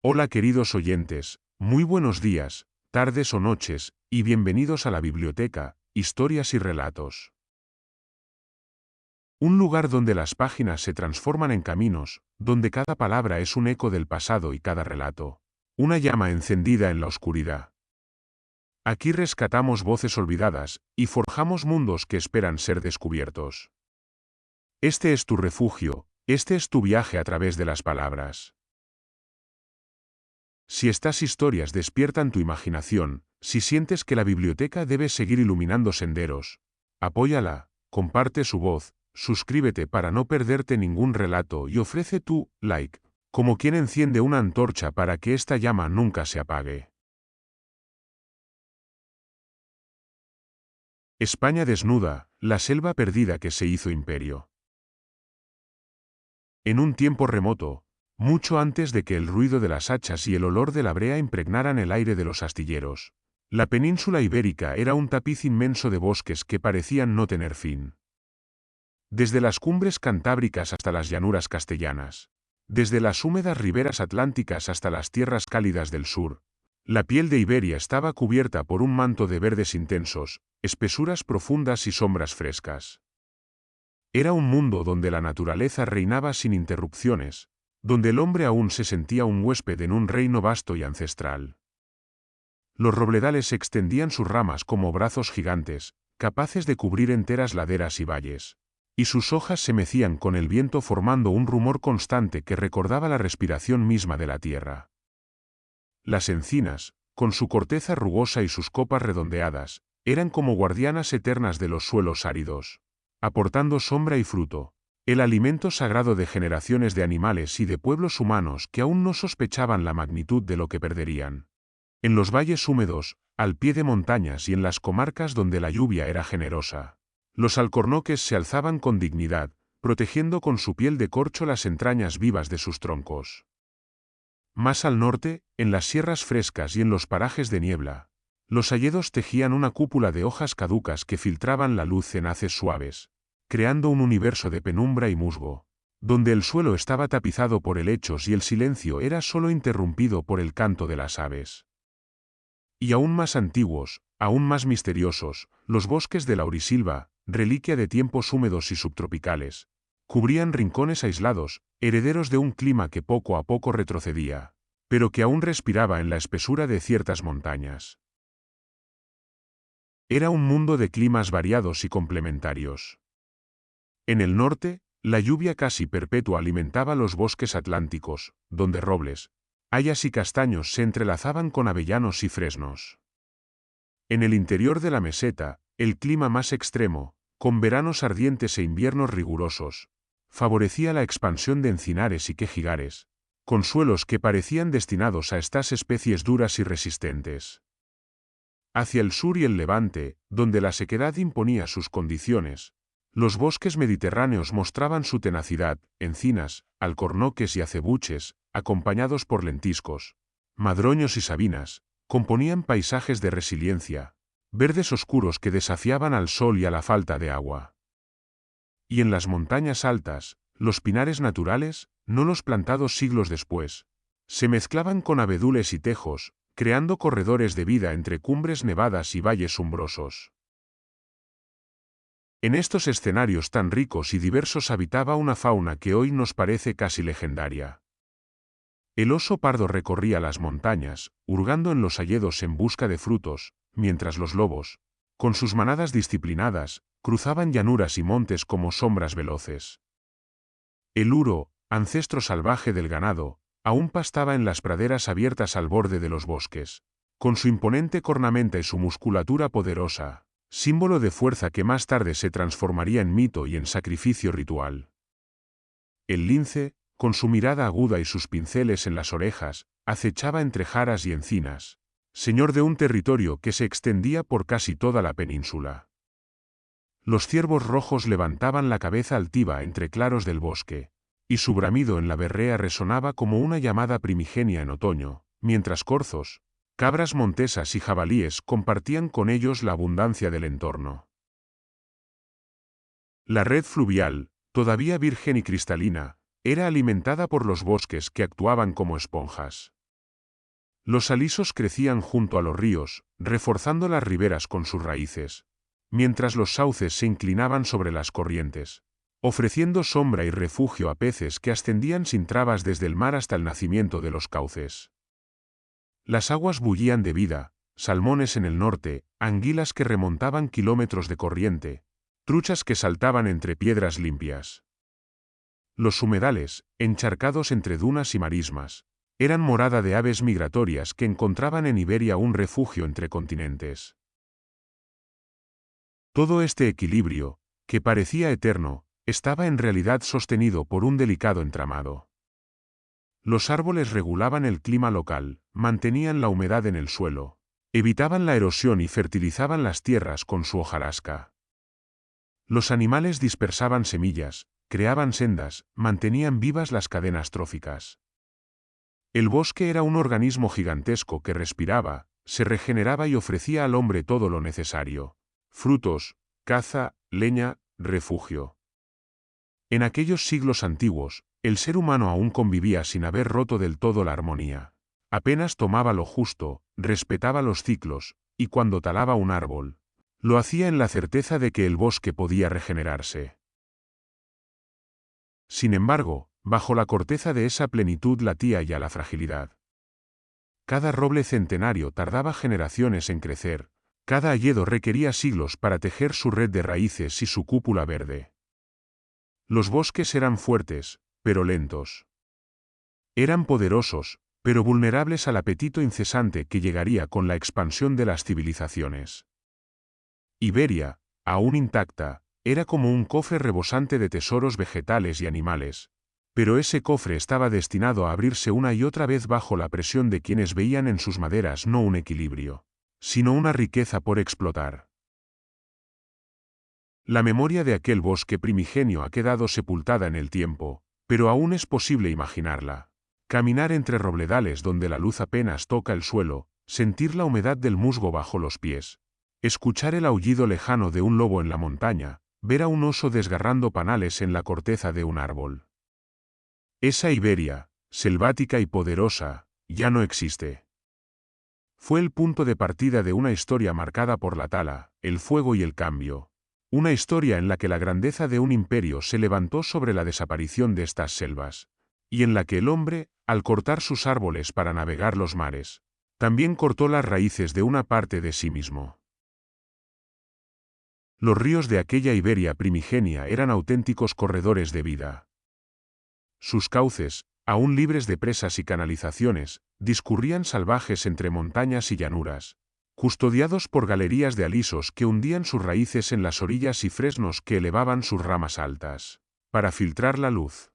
Hola queridos oyentes, muy buenos días, tardes o noches, y bienvenidos a la biblioteca, Historias y Relatos. Un lugar donde las páginas se transforman en caminos, donde cada palabra es un eco del pasado y cada relato, una llama encendida en la oscuridad. Aquí rescatamos voces olvidadas, y forjamos mundos que esperan ser descubiertos. Este es tu refugio, este es tu viaje a través de las palabras. Si estas historias despiertan tu imaginación, si sientes que la biblioteca debe seguir iluminando senderos, apóyala, comparte su voz, suscríbete para no perderte ningún relato y ofrece tu like, como quien enciende una antorcha para que esta llama nunca se apague. España desnuda, la selva perdida que se hizo imperio. En un tiempo remoto, mucho antes de que el ruido de las hachas y el olor de la brea impregnaran el aire de los astilleros, la península ibérica era un tapiz inmenso de bosques que parecían no tener fin. Desde las cumbres cantábricas hasta las llanuras castellanas, desde las húmedas riberas atlánticas hasta las tierras cálidas del sur, la piel de Iberia estaba cubierta por un manto de verdes intensos, espesuras profundas y sombras frescas. Era un mundo donde la naturaleza reinaba sin interrupciones, donde el hombre aún se sentía un huésped en un reino vasto y ancestral. Los robledales extendían sus ramas como brazos gigantes, capaces de cubrir enteras laderas y valles, y sus hojas se mecían con el viento formando un rumor constante que recordaba la respiración misma de la tierra. Las encinas, con su corteza rugosa y sus copas redondeadas, eran como guardianas eternas de los suelos áridos, aportando sombra y fruto, el alimento sagrado de generaciones de animales y de pueblos humanos que aún no sospechaban la magnitud de lo que perderían. En los valles húmedos, al pie de montañas y en las comarcas donde la lluvia era generosa, los alcornoques se alzaban con dignidad, protegiendo con su piel de corcho las entrañas vivas de sus troncos. Más al norte, en las sierras frescas y en los parajes de niebla, los hayedos tejían una cúpula de hojas caducas que filtraban la luz en haces suaves, creando un universo de penumbra y musgo, donde el suelo estaba tapizado por helechos y el silencio era solo interrumpido por el canto de las aves. Y aún más antiguos, aún más misteriosos, los bosques de laurisilva, reliquia de tiempos húmedos y subtropicales, cubrían rincones aislados, herederos de un clima que poco a poco retrocedía, pero que aún respiraba en la espesura de ciertas montañas. Era un mundo de climas variados y complementarios. En el norte, la lluvia casi perpetua alimentaba los bosques atlánticos, donde robles, hayas y castaños se entrelazaban con avellanos y fresnos. En el interior de la meseta, el clima más extremo, con veranos ardientes e inviernos rigurosos, favorecía la expansión de encinares y quejigares, con suelos que parecían destinados a estas especies duras y resistentes. Hacia el sur y el levante, donde la sequedad imponía sus condiciones, los bosques mediterráneos mostraban su tenacidad, encinas, alcornoques y acebuches, acompañados por lentiscos, madroños y sabinas, componían paisajes de resiliencia, verdes oscuros que desafiaban al sol y a la falta de agua. Y en las montañas altas, los pinares naturales, no los plantados siglos después, se mezclaban con abedules y tejos, creando corredores de vida entre cumbres nevadas y valles umbrosos. En estos escenarios tan ricos y diversos habitaba una fauna que hoy nos parece casi legendaria. El oso pardo recorría las montañas, hurgando en los hayedos en busca de frutos, mientras los lobos, con sus manadas disciplinadas, cruzaban llanuras y montes como sombras veloces. El uro, ancestro salvaje del ganado, aún pastaba en las praderas abiertas al borde de los bosques, con su imponente cornamenta y su musculatura poderosa, símbolo de fuerza que más tarde se transformaría en mito y en sacrificio ritual. El lince, con su mirada aguda y sus pinceles en las orejas, acechaba entre jaras y encinas, señor de un territorio que se extendía por casi toda la península. Los ciervos rojos levantaban la cabeza altiva entre claros del bosque, y su bramido en la berrea resonaba como una llamada primigenia en otoño, mientras corzos, cabras montesas y jabalíes compartían con ellos la abundancia del entorno. La red fluvial, todavía virgen y cristalina, era alimentada por los bosques que actuaban como esponjas. Los alisos crecían junto a los ríos, reforzando las riberas con sus raíces, mientras los sauces se inclinaban sobre las corrientes, ofreciendo sombra y refugio a peces que ascendían sin trabas desde el mar hasta el nacimiento de los cauces. Las aguas bullían de vida, salmones en el norte, anguilas que remontaban kilómetros de corriente, truchas que saltaban entre piedras limpias. Los humedales, encharcados entre dunas y marismas, eran morada de aves migratorias que encontraban en Iberia un refugio entre continentes. Todo este equilibrio, que parecía eterno, estaba en realidad sostenido por un delicado entramado. Los árboles regulaban el clima local, mantenían la humedad en el suelo, evitaban la erosión y fertilizaban las tierras con su hojarasca. Los animales dispersaban semillas, creaban sendas, mantenían vivas las cadenas tróficas. El bosque era un organismo gigantesco que respiraba, se regeneraba y ofrecía al hombre todo lo necesario: frutos, caza, leña, refugio. En aquellos siglos antiguos, el ser humano aún convivía sin haber roto del todo la armonía. Apenas tomaba lo justo, respetaba los ciclos, y cuando talaba un árbol, lo hacía en la certeza de que el bosque podía regenerarse. Sin embargo, bajo la corteza de esa plenitud latía ya la fragilidad. Cada roble centenario tardaba generaciones en crecer, cada hayedo requería siglos para tejer su red de raíces y su cúpula verde. Los bosques eran fuertes, pero lentos. Eran poderosos, pero vulnerables al apetito incesante que llegaría con la expansión de las civilizaciones. Iberia, aún intacta, era como un cofre rebosante de tesoros vegetales y animales, pero ese cofre estaba destinado a abrirse una y otra vez bajo la presión de quienes veían en sus maderas no un equilibrio, sino una riqueza por explotar. La memoria de aquel bosque primigenio ha quedado sepultada en el tiempo, pero aún es posible imaginarla. Caminar entre robledales donde la luz apenas toca el suelo, sentir la humedad del musgo bajo los pies, escuchar el aullido lejano de un lobo en la montaña, ver a un oso desgarrando panales en la corteza de un árbol. Esa Iberia, selvática y poderosa, ya no existe. Fue el punto de partida de una historia marcada por la tala, el fuego y el cambio. Una historia en la que la grandeza de un imperio se levantó sobre la desaparición de estas selvas, y en la que el hombre, al cortar sus árboles para navegar los mares, también cortó las raíces de una parte de sí mismo. Los ríos de aquella Iberia primigenia eran auténticos corredores de vida. Sus cauces, aún libres de presas y canalizaciones, discurrían salvajes entre montañas y llanuras, custodiados por galerías de alisos que hundían sus raíces en las orillas y fresnos que elevaban sus ramas altas, para filtrar la luz.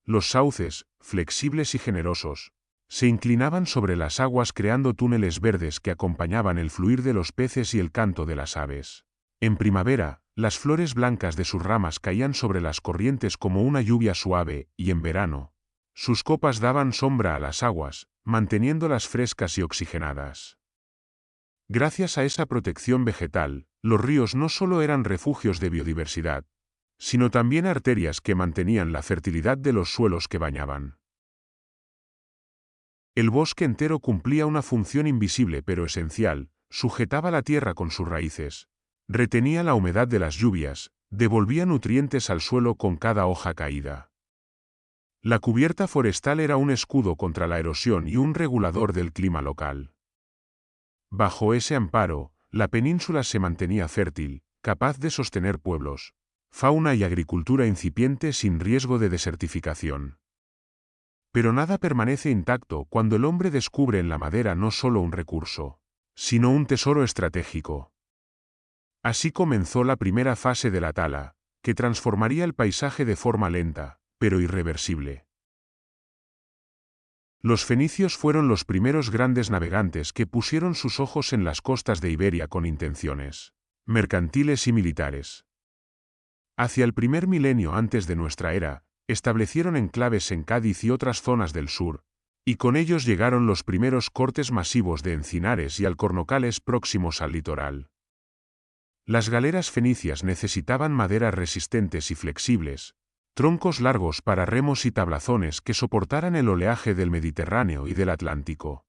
Los sauces, flexibles y generosos, se inclinaban sobre las aguas creando túneles verdes que acompañaban el fluir de los peces y el canto de las aves. En primavera, las flores blancas de sus ramas caían sobre las corrientes como una lluvia suave, y en verano, sus copas daban sombra a las aguas, manteniéndolas frescas y oxigenadas. Gracias a esa protección vegetal, los ríos no solo eran refugios de biodiversidad, sino también arterias que mantenían la fertilidad de los suelos que bañaban. El bosque entero cumplía una función invisible pero esencial: sujetaba la tierra con sus raíces, retenía la humedad de las lluvias, devolvía nutrientes al suelo con cada hoja caída. La cubierta forestal era un escudo contra la erosión y un regulador del clima local. Bajo ese amparo, la península se mantenía fértil, capaz de sostener pueblos, fauna y agricultura incipiente sin riesgo de desertificación. Pero nada permanece intacto cuando el hombre descubre en la madera no solo un recurso, sino un tesoro estratégico. Así comenzó la primera fase de la tala, que transformaría el paisaje de forma lenta, pero irreversible. Los fenicios fueron los primeros grandes navegantes que pusieron sus ojos en las costas de Iberia con intenciones mercantiles y militares. Hacia el primer milenio antes de nuestra era, establecieron enclaves en Cádiz y otras zonas del sur, y con ellos llegaron los primeros cortes masivos de encinares y alcornocales próximos al litoral. Las galeras fenicias necesitaban maderas resistentes y flexibles, troncos largos para remos y tablazones que soportaran el oleaje del Mediterráneo y del Atlántico,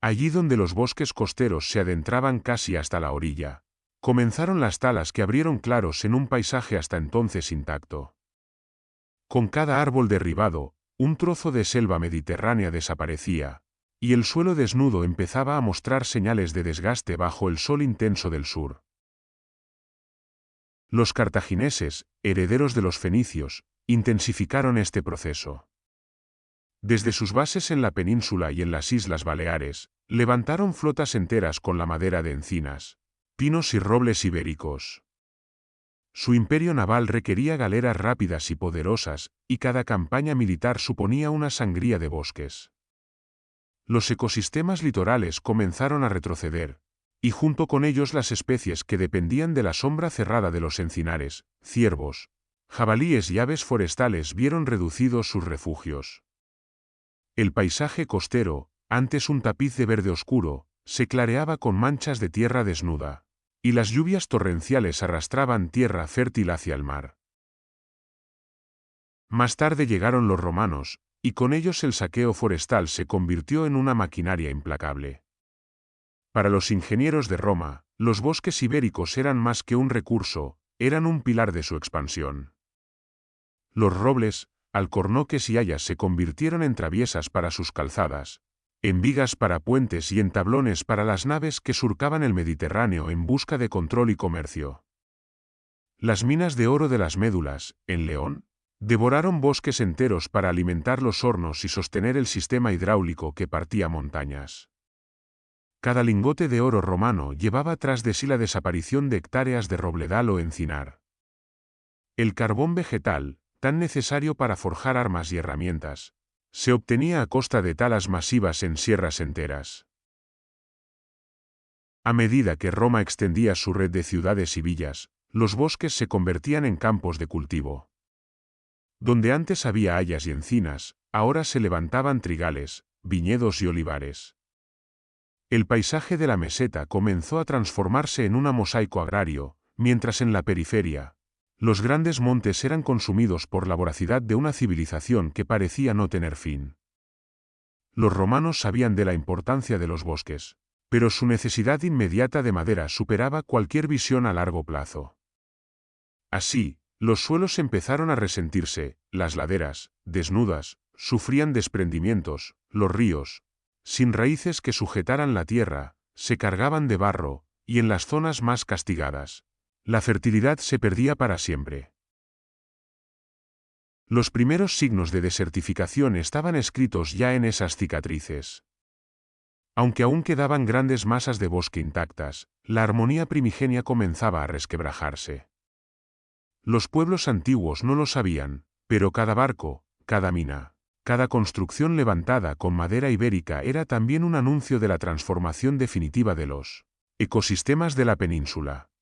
Allí donde los bosques costeros se adentraban casi hasta la orilla, comenzaron las talas que abrieron claros en un paisaje hasta entonces intacto. Con cada árbol derribado, un trozo de selva mediterránea desaparecía, y el suelo desnudo empezaba a mostrar señales de desgaste bajo el sol intenso del sur. Los cartagineses, herederos de los fenicios, intensificaron este proceso. Desde sus bases en la península y en las Islas Baleares, levantaron flotas enteras con la madera de encinas, pinos y robles ibéricos. Su imperio naval requería galeras rápidas y poderosas, y cada campaña militar suponía una sangría de bosques. Los ecosistemas litorales comenzaron a retroceder, y junto con ellos las especies que dependían de la sombra cerrada de los encinares, ciervos, jabalíes y aves forestales vieron reducidos sus refugios. El paisaje costero, antes un tapiz de verde oscuro, se clareaba con manchas de tierra desnuda, y las lluvias torrenciales arrastraban tierra fértil hacia el mar. Más tarde llegaron los romanos, y con ellos el saqueo forestal se convirtió en una maquinaria implacable. Para los ingenieros de Roma, los bosques ibéricos eran más que un recurso, eran un pilar de su expansión. Los robles, alcornoques y hayas se convirtieron en traviesas para sus calzadas, en vigas para puentes y en tablones para las naves que surcaban el Mediterráneo en busca de control y comercio. Las minas de oro de las Médulas, en León, devoraron bosques enteros para alimentar los hornos y sostener el sistema hidráulico que partía montañas. Cada lingote de oro romano llevaba tras de sí la desaparición de hectáreas de robledal o encinar. El carbón vegetal, tan necesario para forjar armas y herramientas, se obtenía a costa de talas masivas en sierras enteras. A medida que Roma extendía su red de ciudades y villas, los bosques se convertían en campos de cultivo. Donde antes había hayas y encinas, ahora se levantaban trigales, viñedos y olivares. El paisaje de la meseta comenzó a transformarse en un mosaico agrario, mientras en la periferia, los grandes montes eran consumidos por la voracidad de una civilización que parecía no tener fin. Los romanos sabían de la importancia de los bosques, pero su necesidad inmediata de madera superaba cualquier visión a largo plazo. Así, los suelos empezaron a resentirse, las laderas, desnudas, sufrían desprendimientos, los ríos, sin raíces que sujetaran la tierra, se cargaban de barro, y en las zonas más castigadas, la fertilidad se perdía para siempre. Los primeros signos de desertificación estaban escritos ya en esas cicatrices. Aunque aún quedaban grandes masas de bosque intactas, la armonía primigenia comenzaba a resquebrajarse. Los pueblos antiguos no lo sabían, pero cada barco, cada mina, cada construcción levantada con madera ibérica era también un anuncio de la transformación definitiva de los ecosistemas de la península.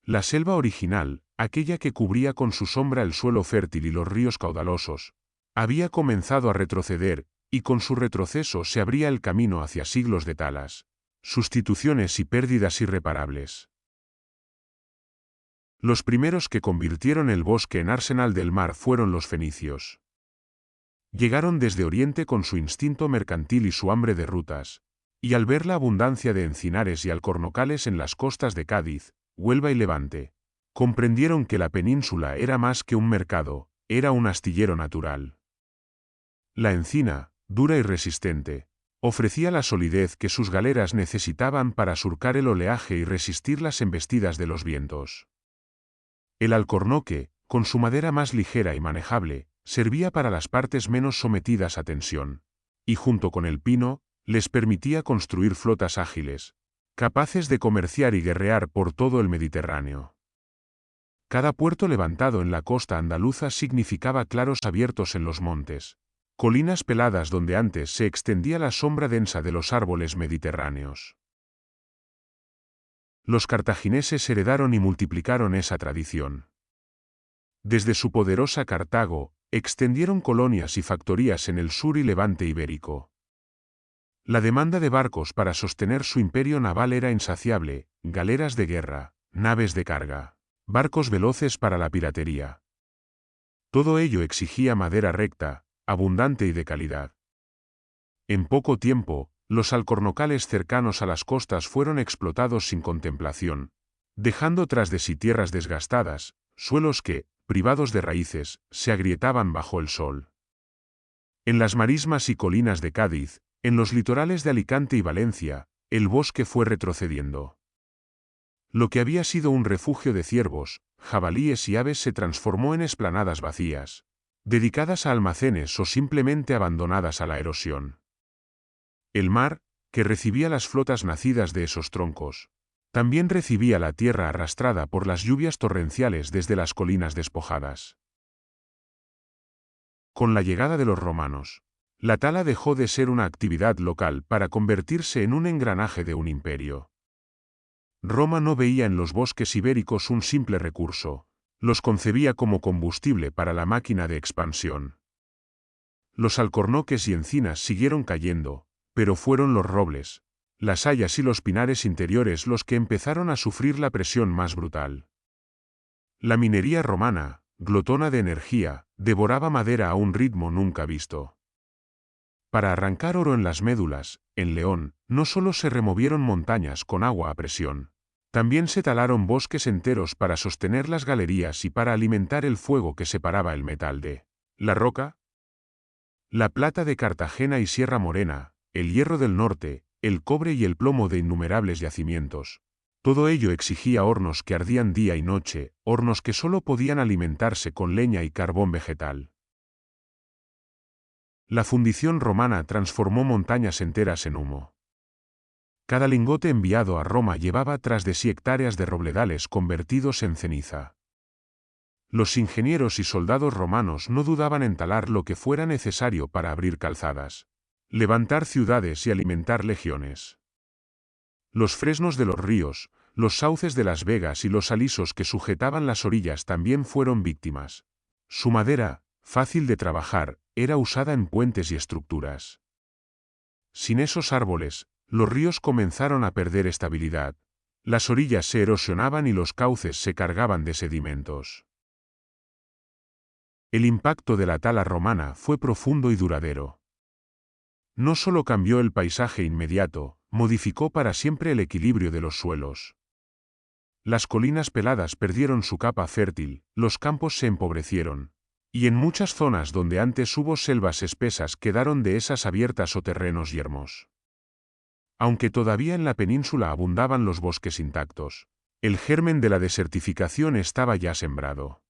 La selva original, aquella que cubría con su sombra el suelo fértil y los ríos caudalosos, había comenzado a retroceder, y con su retroceso se abría el camino hacia siglos de talas, sustituciones y pérdidas irreparables. Los primeros que convirtieron el bosque en arsenal del mar fueron los fenicios. Llegaron desde Oriente con su instinto mercantil y su hambre de rutas, y al ver la abundancia de encinares y alcornocales en las costas de Cádiz, Huelva y Levante, comprendieron que la península era más que un mercado, era un astillero natural. La encina, dura y resistente, ofrecía la solidez que sus galeras necesitaban para surcar el oleaje y resistir las embestidas de los vientos. El alcornoque, con su madera más ligera y manejable, servía para las partes menos sometidas a tensión, y junto con el pino, les permitía construir flotas ágiles, capaces de comerciar y guerrear por todo el Mediterráneo. Cada puerto levantado en la costa andaluza significaba claros abiertos en los montes, colinas peladas donde antes se extendía la sombra densa de los árboles mediterráneos. Los cartagineses heredaron y multiplicaron esa tradición. Desde su poderosa Cartago, extendieron colonias y factorías en el sur y levante ibérico. La demanda de barcos para sostener su imperio naval era insaciable, galeras de guerra, naves de carga, barcos veloces para la piratería. Todo ello exigía madera recta, abundante y de calidad. En poco tiempo, los alcornocales cercanos a las costas fueron explotados sin contemplación, dejando tras de sí tierras desgastadas, suelos que, privados de raíces, se agrietaban bajo el sol. En las marismas y colinas de Cádiz, en los litorales de Alicante y Valencia, el bosque fue retrocediendo. Lo que había sido un refugio de ciervos, jabalíes y aves se transformó en esplanadas vacías, dedicadas a almacenes o simplemente abandonadas a la erosión. El mar, que recibía las flotas nacidas de esos troncos, también recibía la tierra arrastrada por las lluvias torrenciales desde las colinas despojadas. Con la llegada de los romanos, la tala dejó de ser una actividad local para convertirse en un engranaje de un imperio. Roma no veía en los bosques ibéricos un simple recurso, los concebía como combustible para la máquina de expansión. Los alcornoques y encinas siguieron cayendo, pero fueron los robles, las hayas y los pinares interiores los que empezaron a sufrir la presión más brutal. La minería romana, glotona de energía, devoraba madera a un ritmo nunca visto. Para arrancar oro en las médulas, en León, no solo se removieron montañas con agua a presión, también se talaron bosques enteros para sostener las galerías y para alimentar el fuego que separaba el metal de la roca. La plata de Cartagena y Sierra Morena, el hierro del norte, el cobre y el plomo de innumerables yacimientos. Todo ello exigía hornos que ardían día y noche, hornos que solo podían alimentarse con leña y carbón vegetal. La fundición romana transformó montañas enteras en humo. Cada lingote enviado a Roma llevaba tras de sí hectáreas de robledales convertidos en ceniza. Los ingenieros y soldados romanos no dudaban en talar lo que fuera necesario para abrir calzadas, levantar ciudades y alimentar legiones. Los fresnos de los ríos, los sauces de las vegas y los alisos que sujetaban las orillas también fueron víctimas. Su madera, fácil de trabajar, era usada en puentes y estructuras. Sin esos árboles, los ríos comenzaron a perder estabilidad, las orillas se erosionaban y los cauces se cargaban de sedimentos. El impacto de la tala romana fue profundo y duradero. No solo cambió el paisaje inmediato, modificó para siempre el equilibrio de los suelos. Las colinas peladas perdieron su capa fértil, los campos se empobrecieron, y en muchas zonas donde antes hubo selvas espesas quedaron dehesas abiertas o terrenos yermos. Aunque todavía en la península abundaban los bosques intactos, el germen de la desertificación estaba ya sembrado.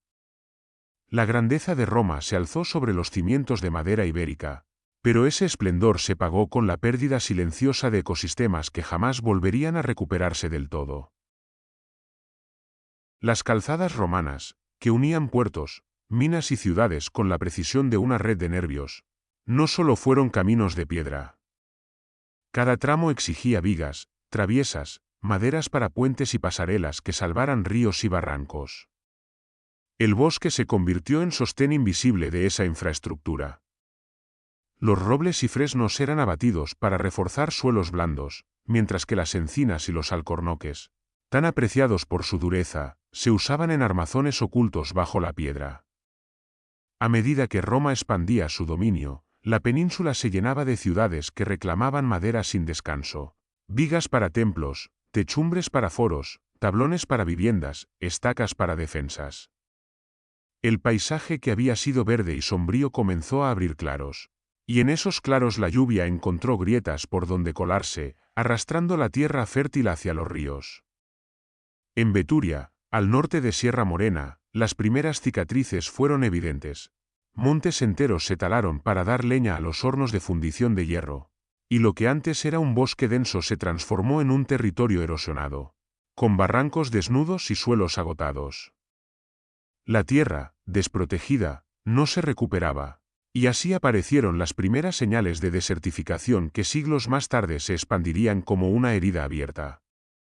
La grandeza de Roma se alzó sobre los cimientos de madera ibérica, pero ese esplendor se pagó con la pérdida silenciosa de ecosistemas que jamás volverían a recuperarse del todo. Las calzadas romanas, que unían puertos, minas y ciudades con la precisión de una red de nervios, no solo fueron caminos de piedra. Cada tramo exigía vigas, traviesas, maderas para puentes y pasarelas que salvaran ríos y barrancos. El bosque se convirtió en sostén invisible de esa infraestructura. Los robles y fresnos eran abatidos para reforzar suelos blandos, mientras que las encinas y los alcornoques, tan apreciados por su dureza, se usaban en armazones ocultos bajo la piedra. A medida que Roma expandía su dominio, la península se llenaba de ciudades que reclamaban madera sin descanso, vigas para templos, techumbres para foros, tablones para viviendas, estacas para defensas. El paisaje que había sido verde y sombrío comenzó a abrir claros, y en esos claros la lluvia encontró grietas por donde colarse, arrastrando la tierra fértil hacia los ríos. En Beturia, al norte de Sierra Morena, las primeras cicatrices fueron evidentes. Montes enteros se talaron para dar leña a los hornos de fundición de hierro, y lo que antes era un bosque denso se transformó en un territorio erosionado, con barrancos desnudos y suelos agotados. La tierra, desprotegida, no se recuperaba, y así aparecieron las primeras señales de desertificación que siglos más tarde se expandirían como una herida abierta.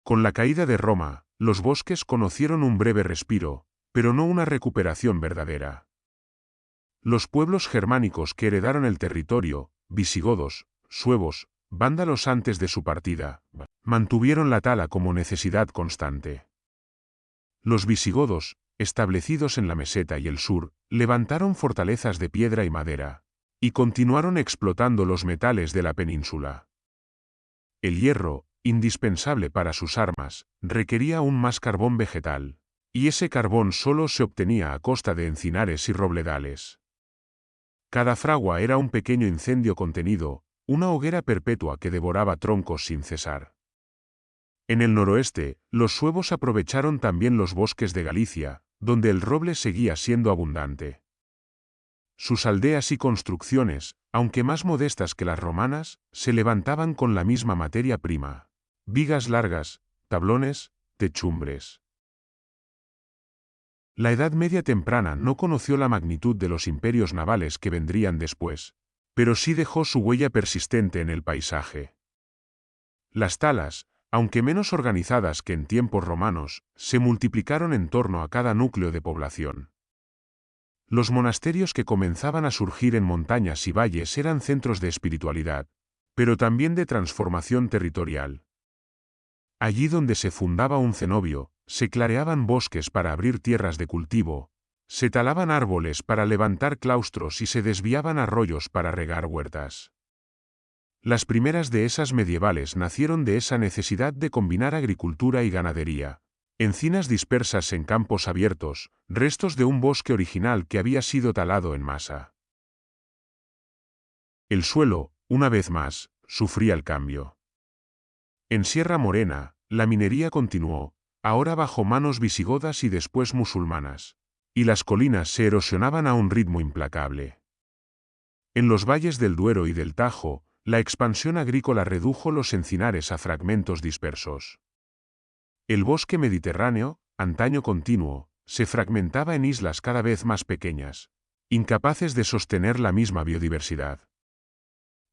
Con la caída de Roma, los bosques conocieron un breve respiro, pero no una recuperación verdadera. Los pueblos germánicos que heredaron el territorio, visigodos, suevos, vándalos antes de su partida, mantuvieron la tala como necesidad constante. Los visigodos, establecidos en la meseta y el sur, levantaron fortalezas de piedra y madera, y continuaron explotando los metales de la península. El hierro, indispensable para sus armas, requería aún más carbón vegetal, y ese carbón solo se obtenía a costa de encinares y robledales. Cada fragua era un pequeño incendio contenido, una hoguera perpetua que devoraba troncos sin cesar. En el noroeste, los suevos aprovecharon también los bosques de Galicia, donde el roble seguía siendo abundante. Sus aldeas y construcciones, aunque más modestas que las romanas, se levantaban con la misma materia prima: vigas largas, tablones, techumbres. La Edad Media temprana no conoció la magnitud de los imperios navales que vendrían después, pero sí dejó su huella persistente en el paisaje. Las talas, aunque menos organizadas que en tiempos romanos, se multiplicaron en torno a cada núcleo de población. Los monasterios que comenzaban a surgir en montañas y valles eran centros de espiritualidad, pero también de transformación territorial. Allí donde se fundaba un cenobio, se clareaban bosques para abrir tierras de cultivo, se talaban árboles para levantar claustros y se desviaban arroyos para regar huertas. Las primeras dehesas medievales nacieron de esa necesidad de combinar agricultura y ganadería. Encinas dispersas en campos abiertos, restos de un bosque original que había sido talado en masa. El suelo, una vez más, sufría el cambio. En Sierra Morena, la minería continuó, ahora bajo manos visigodas y después musulmanas, y las colinas se erosionaban a un ritmo implacable. En los valles del Duero y del Tajo, la expansión agrícola redujo los encinares a fragmentos dispersos. El bosque mediterráneo, antaño continuo, se fragmentaba en islas cada vez más pequeñas, incapaces de sostener la misma biodiversidad.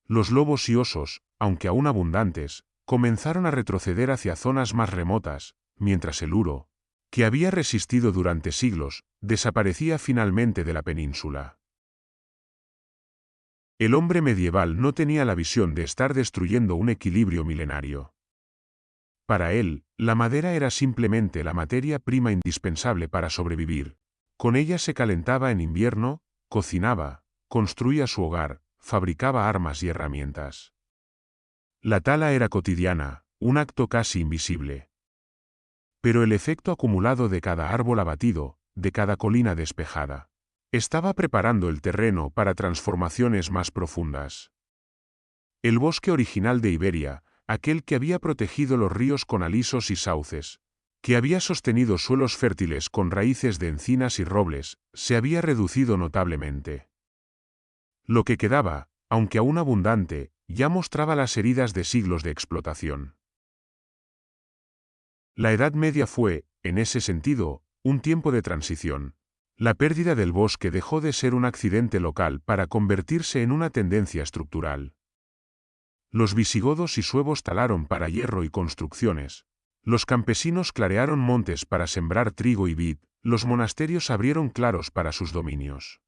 Los lobos y osos, aunque aún abundantes, comenzaron a retroceder hacia zonas más remotas, mientras el uro, que había resistido durante siglos, desaparecía finalmente de la península. El hombre medieval no tenía la visión de estar destruyendo un equilibrio milenario. Para él, la madera era simplemente la materia prima indispensable para sobrevivir. Con ella se calentaba en invierno, cocinaba, construía su hogar, fabricaba armas y herramientas. La tala era cotidiana, un acto casi invisible. Pero el efecto acumulado de cada árbol abatido, de cada colina despejada, estaba preparando el terreno para transformaciones más profundas. El bosque original de Iberia, aquel que había protegido los ríos con alisos y sauces, que había sostenido suelos fértiles con raíces de encinas y robles, se había reducido notablemente. Lo que quedaba, aunque aún abundante, ya mostraba las heridas de siglos de explotación. La Edad Media fue, en ese sentido, un tiempo de transición. La pérdida del bosque dejó de ser un accidente local para convertirse en una tendencia estructural. Los visigodos y suevos talaron para hierro y construcciones. Los campesinos clarearon montes para sembrar trigo y vid, los monasterios abrieron claros para sus dominios.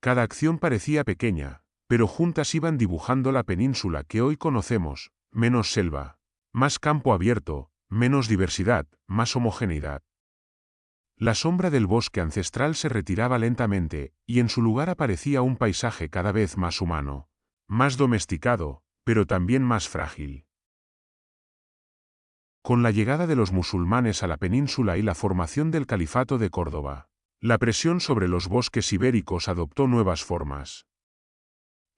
Cada acción parecía pequeña, pero juntas iban dibujando la península que hoy conocemos: menos selva, más campo abierto, menos diversidad, más homogeneidad. La sombra del bosque ancestral se retiraba lentamente, y en su lugar aparecía un paisaje cada vez más humano, más domesticado, pero también más frágil. Con la llegada de los musulmanes a la península y la formación del Califato de Córdoba, la presión sobre los bosques ibéricos adoptó nuevas formas.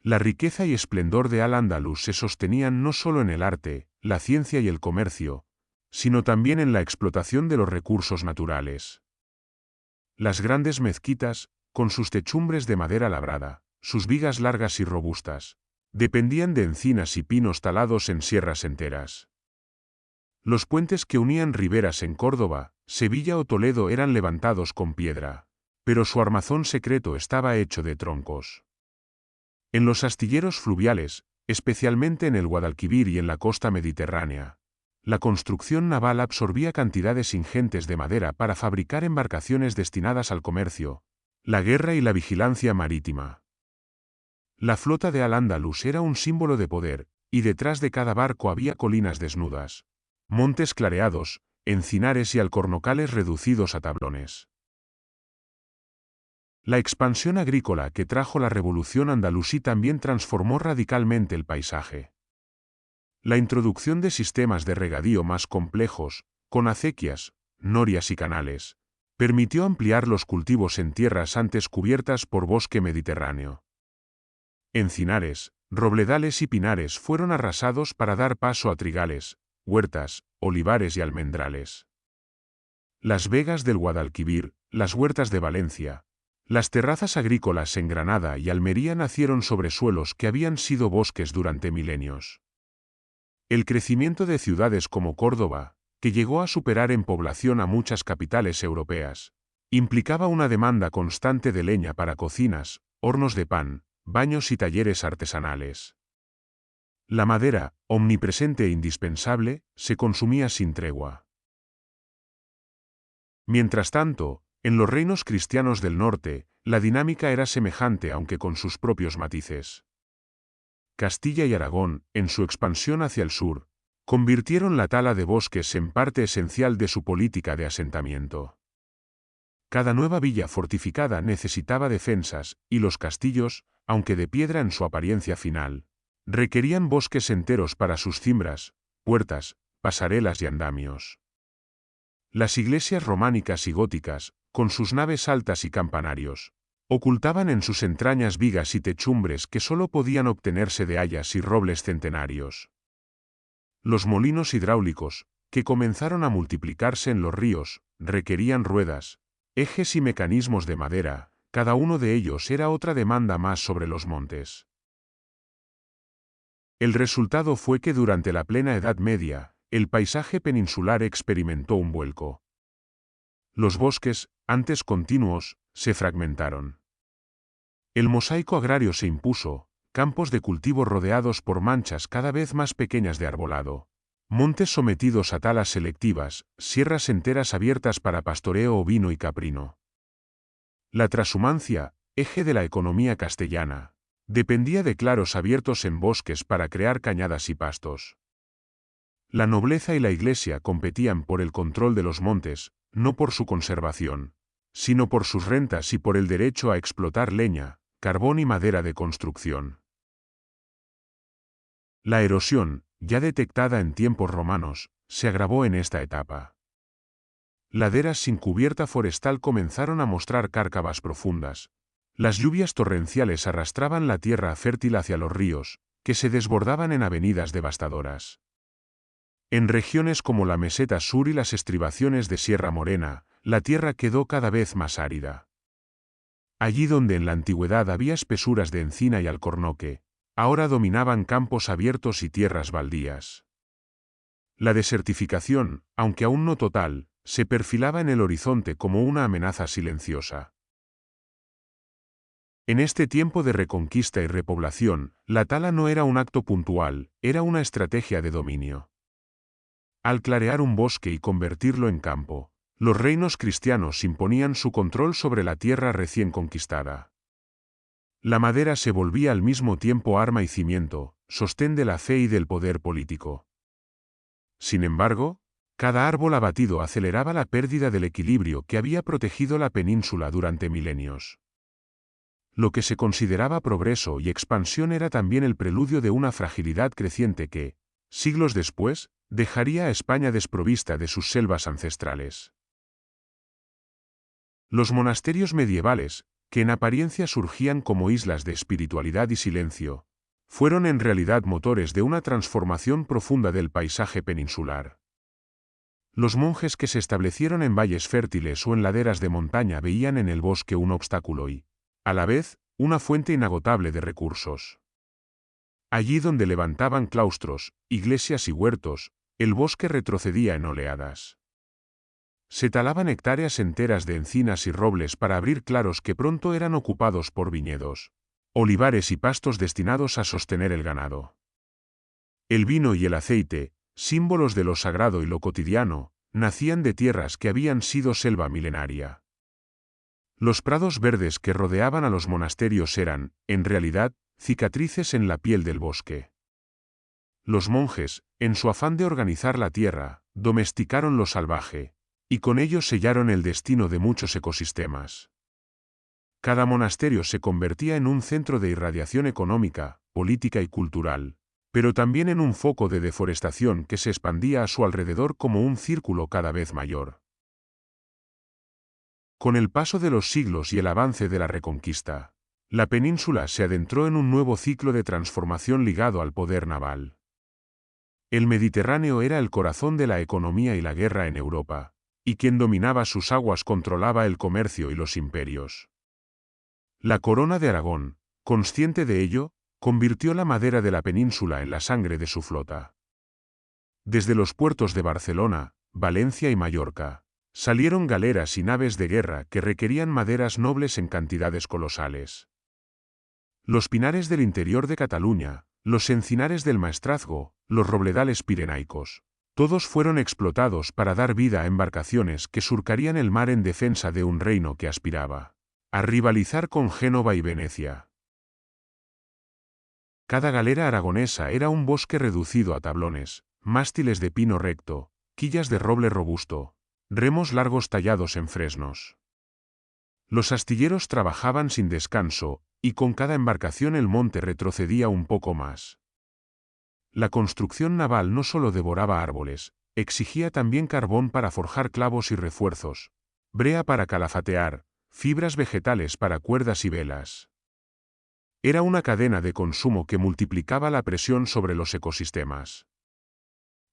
La riqueza y esplendor de Al-Ándalus se sostenían no solo en el arte, la ciencia y el comercio, sino también en la explotación de los recursos naturales. Las grandes mezquitas, con sus techumbres de madera labrada, sus vigas largas y robustas, dependían de encinas y pinos talados en sierras enteras. Los puentes que unían riberas en Córdoba, Sevilla o Toledo eran levantados con piedra, pero su armazón secreto estaba hecho de troncos. En los astilleros fluviales, especialmente en el Guadalquivir y en la costa mediterránea, la construcción naval absorbía cantidades ingentes de madera para fabricar embarcaciones destinadas al comercio, la guerra y la vigilancia marítima. La flota de Al-Ándalus era un símbolo de poder, y detrás de cada barco había colinas desnudas, montes clareados, encinares y alcornocales reducidos a tablones. La expansión agrícola que trajo la revolución andalusí también transformó radicalmente el paisaje. La introducción de sistemas de regadío más complejos, con acequias, norias y canales, permitió ampliar los cultivos en tierras antes cubiertas por bosque mediterráneo. Encinares, robledales y pinares fueron arrasados para dar paso a trigales, huertas, olivares y almendrales. Las vegas del Guadalquivir, las huertas de Valencia, las terrazas agrícolas en Granada y Almería nacieron sobre suelos que habían sido bosques durante milenios. El crecimiento de ciudades como Córdoba, que llegó a superar en población a muchas capitales europeas, implicaba una demanda constante de leña para cocinas, hornos de pan, baños y talleres artesanales. La madera, omnipresente e indispensable, se consumía sin tregua. Mientras tanto, en los reinos cristianos del norte, la dinámica era semejante aunque con sus propios matices. Castilla y Aragón, en su expansión hacia el sur, convirtieron la tala de bosques en parte esencial de su política de asentamiento. Cada nueva villa fortificada necesitaba defensas, y los castillos, aunque de piedra en su apariencia final, requerían bosques enteros para sus cimbras, puertas, pasarelas y andamios. Las iglesias románicas y góticas, con sus naves altas y campanarios, ocultaban en sus entrañas vigas y techumbres que sólo podían obtenerse de hayas y robles centenarios. Los molinos hidráulicos, que comenzaron a multiplicarse en los ríos, requerían ruedas, ejes y mecanismos de madera, cada uno de ellos era otra demanda más sobre los montes. El resultado fue que durante la plena Edad Media, el paisaje peninsular experimentó un vuelco. Los bosques, antes continuos, se fragmentaron. El mosaico agrario se impuso, campos de cultivo rodeados por manchas cada vez más pequeñas de arbolado, montes sometidos a talas selectivas, sierras enteras abiertas para pastoreo ovino y caprino. La trashumancia, eje de la economía castellana, dependía de claros abiertos en bosques para crear cañadas y pastos. La nobleza y la iglesia competían por el control de los montes, no por su conservación, sino por sus rentas y por el derecho a explotar leña, carbón y madera de construcción. La erosión, ya detectada en tiempos romanos, se agravó en esta etapa. Laderas sin cubierta forestal comenzaron a mostrar cárcavas profundas. Las lluvias torrenciales arrastraban la tierra fértil hacia los ríos, que se desbordaban en avenidas devastadoras. En regiones como la meseta sur y las estribaciones de Sierra Morena, la tierra quedó cada vez más árida. Allí donde en la antigüedad había espesuras de encina y alcornoque, ahora dominaban campos abiertos y tierras baldías. La desertificación, aunque aún no total, se perfilaba en el horizonte como una amenaza silenciosa. En este tiempo de reconquista y repoblación, la tala no era un acto puntual, era una estrategia de dominio. Al clarear un bosque y convertirlo en campo, los reinos cristianos imponían su control sobre la tierra recién conquistada. La madera se volvía al mismo tiempo arma y cimiento, sostén de la fe y del poder político. Sin embargo, cada árbol abatido aceleraba la pérdida del equilibrio que había protegido la península durante milenios. Lo que se consideraba progreso y expansión era también el preludio de una fragilidad creciente que, siglos después, dejaría a España desprovista de sus selvas ancestrales. Los monasterios medievales, que en apariencia surgían como islas de espiritualidad y silencio, fueron en realidad motores de una transformación profunda del paisaje peninsular. Los monjes que se establecieron en valles fértiles o en laderas de montaña veían en el bosque un obstáculo y, a la vez, una fuente inagotable de recursos. Allí donde levantaban claustros, iglesias y huertos, el bosque retrocedía en oleadas. Se talaban hectáreas enteras de encinas y robles para abrir claros que pronto eran ocupados por viñedos, olivares y pastos destinados a sostener el ganado. El vino y el aceite, símbolos de lo sagrado y lo cotidiano, nacían de tierras que habían sido selva milenaria. Los prados verdes que rodeaban a los monasterios eran, en realidad, cicatrices en la piel del bosque. Los monjes, en su afán de organizar la tierra, domesticaron lo salvaje, y con ello sellaron el destino de muchos ecosistemas. Cada monasterio se convertía en un centro de irradiación económica, política y cultural, pero también en un foco de deforestación que se expandía a su alrededor como un círculo cada vez mayor. Con el paso de los siglos y el avance de la Reconquista, la península se adentró en un nuevo ciclo de transformación ligado al poder naval. El Mediterráneo era el corazón de la economía y la guerra en Europa, y quien dominaba sus aguas controlaba el comercio y los imperios. La corona de Aragón, consciente de ello, convirtió la madera de la península en la sangre de su flota. Desde los puertos de Barcelona, Valencia y Mallorca, salieron galeras y naves de guerra que requerían maderas nobles en cantidades colosales. Los pinares del interior de Cataluña, los encinares del Maestrazgo, los robledales pirenaicos, todos fueron explotados para dar vida a embarcaciones que surcarían el mar en defensa de un reino que aspiraba a rivalizar con Génova y Venecia. Cada galera aragonesa era un bosque reducido a tablones, mástiles de pino recto, quillas de roble robusto, remos largos tallados en fresnos. Los astilleros trabajaban sin descanso, y con cada embarcación el monte retrocedía un poco más. La construcción naval no solo devoraba árboles, exigía también carbón para forjar clavos y refuerzos, brea para calafatear, fibras vegetales para cuerdas y velas. Era una cadena de consumo que multiplicaba la presión sobre los ecosistemas.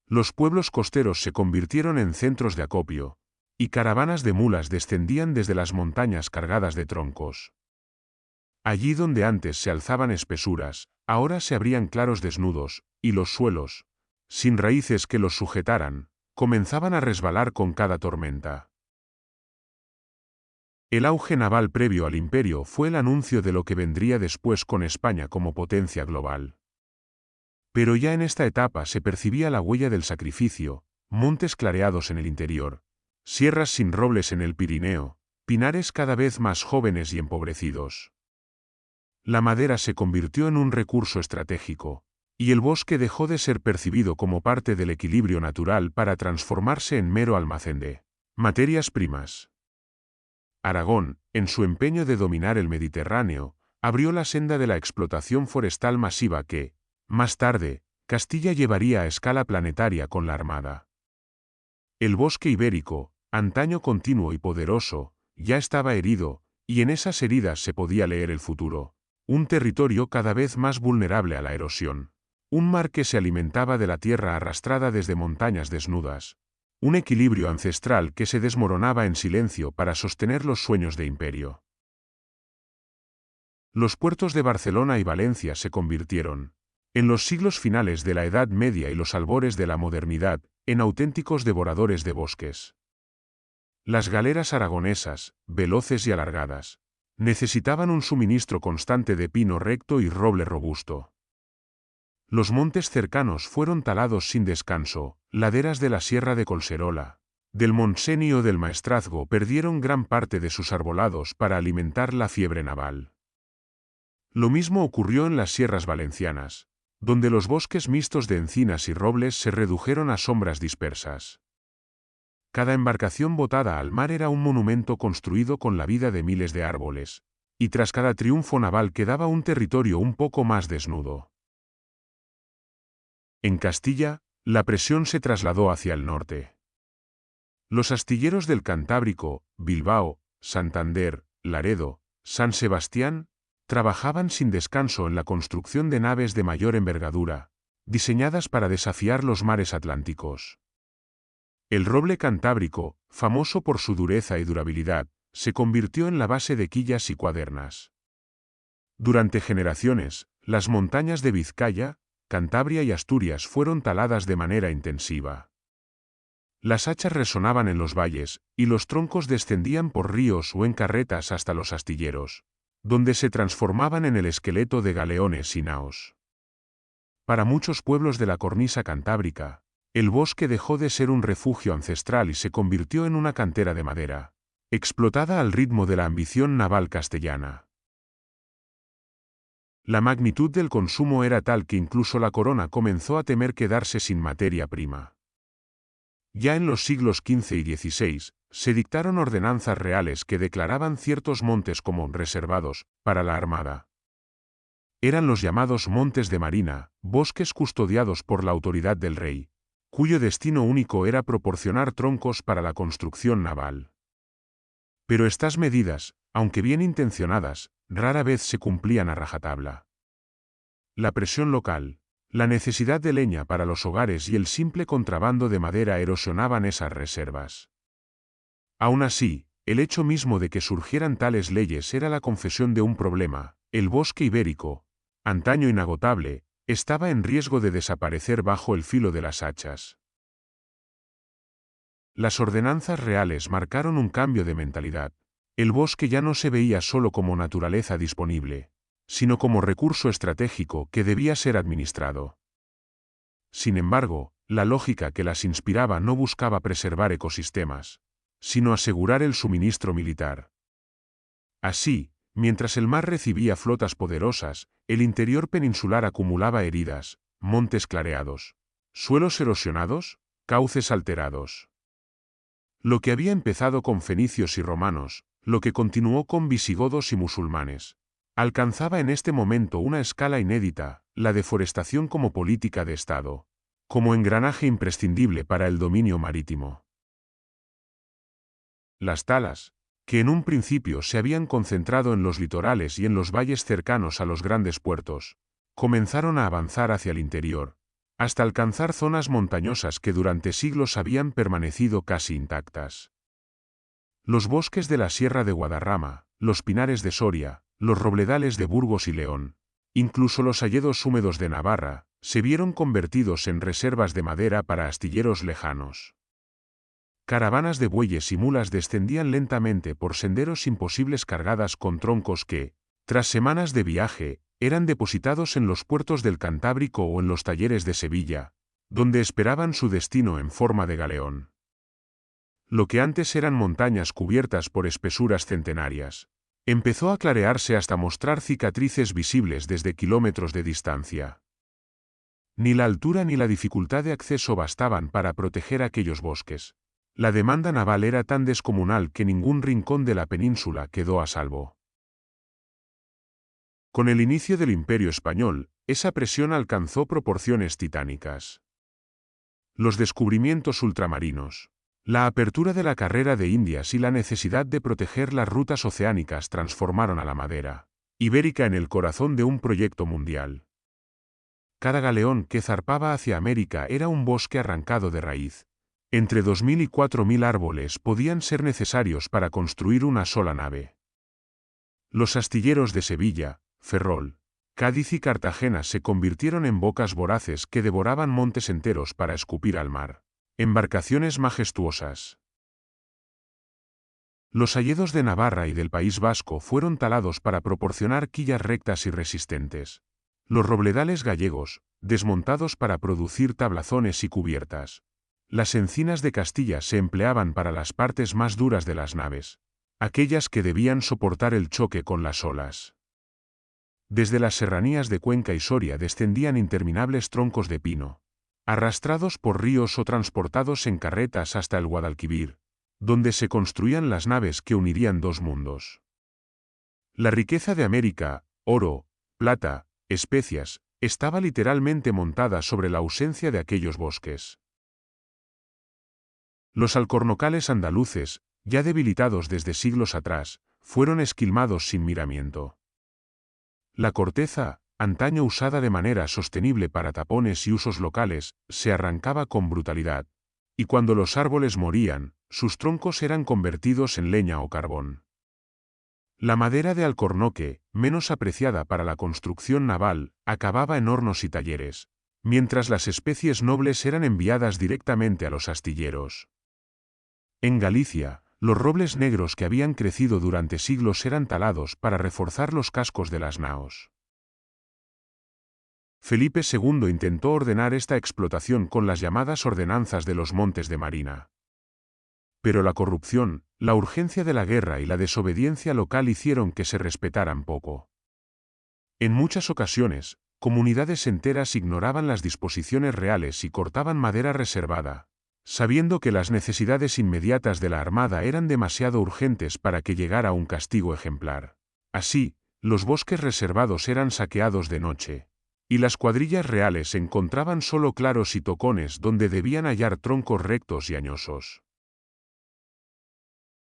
Los pueblos costeros se convirtieron en centros de acopio, y caravanas de mulas descendían desde las montañas cargadas de troncos. Allí donde antes se alzaban espesuras, ahora se abrían claros desnudos, y los suelos, sin raíces que los sujetaran, comenzaban a resbalar con cada tormenta. El auge naval previo al imperio fue el anuncio de lo que vendría después con España como potencia global. Pero ya en esta etapa se percibía la huella del sacrificio, montes clareados en el interior, sierras sin robles en el Pirineo, pinares cada vez más jóvenes y empobrecidos. La madera se convirtió en un recurso estratégico, y el bosque dejó de ser percibido como parte del equilibrio natural para transformarse en mero almacén de materias primas. Aragón, en su empeño de dominar el Mediterráneo, abrió la senda de la explotación forestal masiva que, más tarde, Castilla llevaría a escala planetaria con la Armada. El bosque ibérico, antaño continuo y poderoso, ya estaba herido, y en esas heridas se podía leer el futuro. Un territorio cada vez más vulnerable a la erosión. Un mar que se alimentaba de la tierra arrastrada desde montañas desnudas. Un equilibrio ancestral que se desmoronaba en silencio para sostener los sueños de imperio. Los puertos de Barcelona y Valencia se convirtieron, en los siglos finales de la Edad Media y los albores de la modernidad, en auténticos devoradores de bosques. Las galeras aragonesas, veloces y alargadas, necesitaban un suministro constante de pino recto y roble robusto. Los montes cercanos fueron talados sin descanso, laderas de la Sierra de Collserola, del Montseny o del Maestrazgo perdieron gran parte de sus arbolados para alimentar la fiebre naval. Lo mismo ocurrió en las sierras valencianas, donde los bosques mixtos de encinas y robles se redujeron a sombras dispersas. Cada embarcación botada al mar era un monumento construido con la vida de miles de árboles, y tras cada triunfo naval quedaba un territorio un poco más desnudo. En Castilla, la presión se trasladó hacia el norte. Los astilleros del Cantábrico, Bilbao, Santander, Laredo, San Sebastián, trabajaban sin descanso en la construcción de naves de mayor envergadura, diseñadas para desafiar los mares atlánticos. El roble cantábrico, famoso por su dureza y durabilidad, se convirtió en la base de quillas y cuadernas. Durante generaciones, las montañas de Vizcaya, Cantabria y Asturias fueron taladas de manera intensiva. Las hachas resonaban en los valles, y los troncos descendían por ríos o en carretas hasta los astilleros, donde se transformaban en el esqueleto de galeones y naos. Para muchos pueblos de la cornisa cantábrica, el bosque dejó de ser un refugio ancestral y se convirtió en una cantera de madera, explotada al ritmo de la ambición naval castellana. La magnitud del consumo era tal que incluso la corona comenzó a temer quedarse sin materia prima. Ya en los siglos XV y XVI, se dictaron ordenanzas reales que declaraban ciertos montes como reservados para la armada. eran los llamados Montes de Marina, bosques custodiados por la autoridad del rey, cuyo destino único era proporcionar troncos para la construcción naval. Pero estas medidas, aunque bien intencionadas, rara vez se cumplían a rajatabla. La presión local, la necesidad de leña para los hogares y el simple contrabando de madera erosionaban esas reservas. Aún así, el hecho mismo de que surgieran tales leyes era la confesión de un problema: el bosque ibérico, antaño inagotable, estaba en riesgo de desaparecer bajo el filo de las hachas. Las ordenanzas reales marcaron un cambio de mentalidad. El bosque ya no se veía solo como naturaleza disponible, sino como recurso estratégico que debía ser administrado. Sin embargo, la lógica que las inspiraba no buscaba preservar ecosistemas, sino asegurar el suministro militar. Así, mientras el mar recibía flotas poderosas, el interior peninsular acumulaba heridas, montes clareados, suelos erosionados, cauces alterados. Lo que había empezado con fenicios y romanos, lo que continuó con visigodos y musulmanes, alcanzaba en este momento una escala inédita: la deforestación como política de Estado, como engranaje imprescindible para el dominio marítimo. Las talas, que en un principio se habían concentrado en los litorales y en los valles cercanos a los grandes puertos, comenzaron a avanzar hacia el interior, hasta alcanzar zonas montañosas que durante siglos habían permanecido casi intactas. Los bosques de la Sierra de Guadarrama, los pinares de Soria, los robledales de Burgos y León, incluso los hayedos húmedos de Navarra, se vieron convertidos en reservas de madera para astilleros lejanos. Caravanas de bueyes y mulas descendían lentamente por senderos imposibles cargadas con troncos que, tras semanas de viaje, eran depositados en los puertos del Cantábrico o en los talleres de Sevilla, donde esperaban su destino en forma de galeón. Lo que antes eran montañas cubiertas por espesuras centenarias, empezó a clarearse hasta mostrar cicatrices visibles desde kilómetros de distancia. Ni la altura ni la dificultad de acceso bastaban para proteger aquellos bosques. La demanda naval era tan descomunal que ningún rincón de la península quedó a salvo. Con el inicio del Imperio Español, esa presión alcanzó proporciones titánicas. Los descubrimientos ultramarinos, la apertura de la carrera de Indias y la necesidad de proteger las rutas oceánicas transformaron a la madera ibérica en el corazón de un proyecto mundial. Cada galeón que zarpaba hacia América era un bosque arrancado de raíz. Entre 2.000 y 4.000 árboles podían ser necesarios para construir una sola nave. Los astilleros de Sevilla, Ferrol, Cádiz y Cartagena se convirtieron en bocas voraces que devoraban montes enteros para escupir al mar. Embarcaciones majestuosas. Los hayedos de Navarra y del País Vasco fueron talados para proporcionar quillas rectas y resistentes. Los robledales gallegos, desmontados para producir tablazones y cubiertas. Las encinas de Castilla se empleaban para las partes más duras de las naves, aquellas que debían soportar el choque con las olas. Desde las serranías de Cuenca y Soria descendían interminables troncos de pino, arrastrados por ríos o transportados en carretas hasta el Guadalquivir, donde se construían las naves que unirían dos mundos. La riqueza de América, oro, plata, especias, estaba literalmente montada sobre la ausencia de aquellos bosques. Los alcornocales andaluces, ya debilitados desde siglos atrás, fueron esquilmados sin miramiento. La corteza, antaño usada de manera sostenible para tapones y usos locales, se arrancaba con brutalidad, y cuando los árboles morían, sus troncos eran convertidos en leña o carbón. La madera de alcornoque, menos apreciada para la construcción naval, acababa en hornos y talleres, mientras las especies nobles eran enviadas directamente a los astilleros. En Galicia, los robles negros que habían crecido durante siglos eran talados para reforzar los cascos de las naos. Felipe II intentó ordenar esta explotación con las llamadas ordenanzas de los Montes de Marina. Pero la corrupción, la urgencia de la guerra y la desobediencia local hicieron que se respetaran poco. En muchas ocasiones, comunidades enteras ignoraban las disposiciones reales y cortaban madera reservada, sabiendo que las necesidades inmediatas de la armada eran demasiado urgentes para que llegara un castigo ejemplar. Así, los bosques reservados eran saqueados de noche, y las cuadrillas reales encontraban solo claros y tocones donde debían hallar troncos rectos y añosos.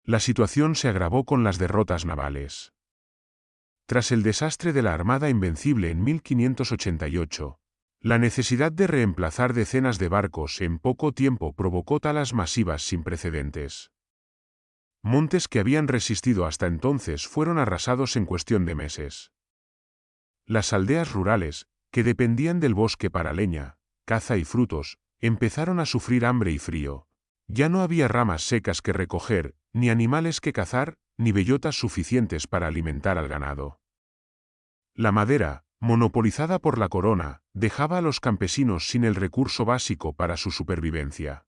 La situación se agravó con las derrotas navales. Tras el desastre de la Armada Invencible en 1588, la necesidad de reemplazar decenas de barcos en poco tiempo provocó talas masivas sin precedentes. Montes que habían resistido hasta entonces fueron arrasados en cuestión de meses. Las aldeas rurales, que dependían del bosque para leña, caza y frutos, empezaron a sufrir hambre y frío. Ya no había ramas secas que recoger, ni animales que cazar, ni bellotas suficientes para alimentar al ganado. La madera, monopolizada por la corona, dejaba a los campesinos sin el recurso básico para su supervivencia.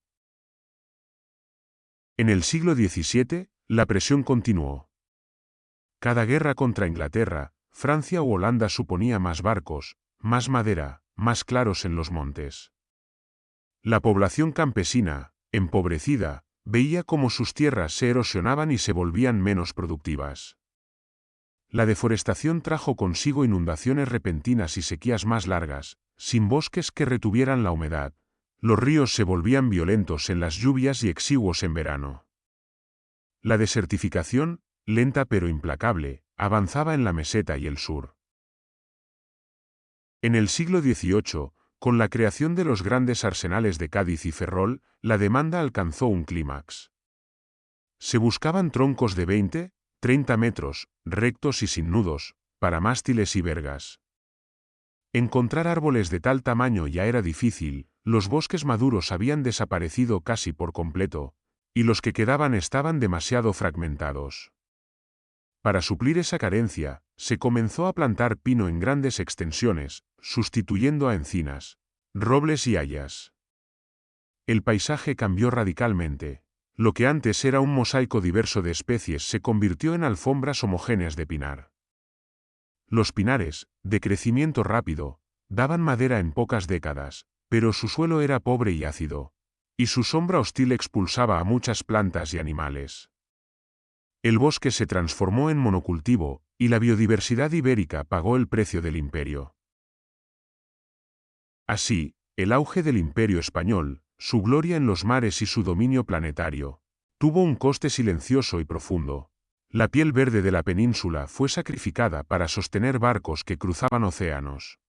En el siglo XVII, la presión continuó. Cada guerra contra Inglaterra, Francia u Holanda suponía más barcos, más madera, más claros en los montes. La población campesina, empobrecida, veía cómo sus tierras se erosionaban y se volvían menos productivas. La deforestación trajo consigo inundaciones repentinas y sequías más largas, sin bosques que retuvieran la humedad. Los ríos se volvían violentos en las lluvias y exiguos en verano. La desertificación, lenta pero implacable, avanzaba en la meseta y el sur. En el siglo XVIII, con la creación de los grandes arsenales de Cádiz y Ferrol, la demanda alcanzó un clímax. Se buscaban troncos de 20, 30 metros, rectos y sin nudos, para mástiles y vergas. Encontrar árboles de tal tamaño ya era difícil, los bosques maduros habían desaparecido casi por completo, y los que quedaban estaban demasiado fragmentados. Para suplir esa carencia, se comenzó a plantar pino en grandes extensiones, sustituyendo a encinas, robles y hayas. El paisaje cambió radicalmente. Lo que antes era un mosaico diverso de especies se convirtió en alfombras homogéneas de pinar. Los pinares, de crecimiento rápido, daban madera en pocas décadas, pero su suelo era pobre y ácido, y su sombra hostil expulsaba a muchas plantas y animales. El bosque se transformó en monocultivo, y la biodiversidad ibérica pagó el precio del imperio. Así, el auge del Imperio español, su gloria en los mares y su dominio planetario, tuvo un coste silencioso y profundo. La piel verde de la península fue sacrificada para sostener barcos que cruzaban océanos.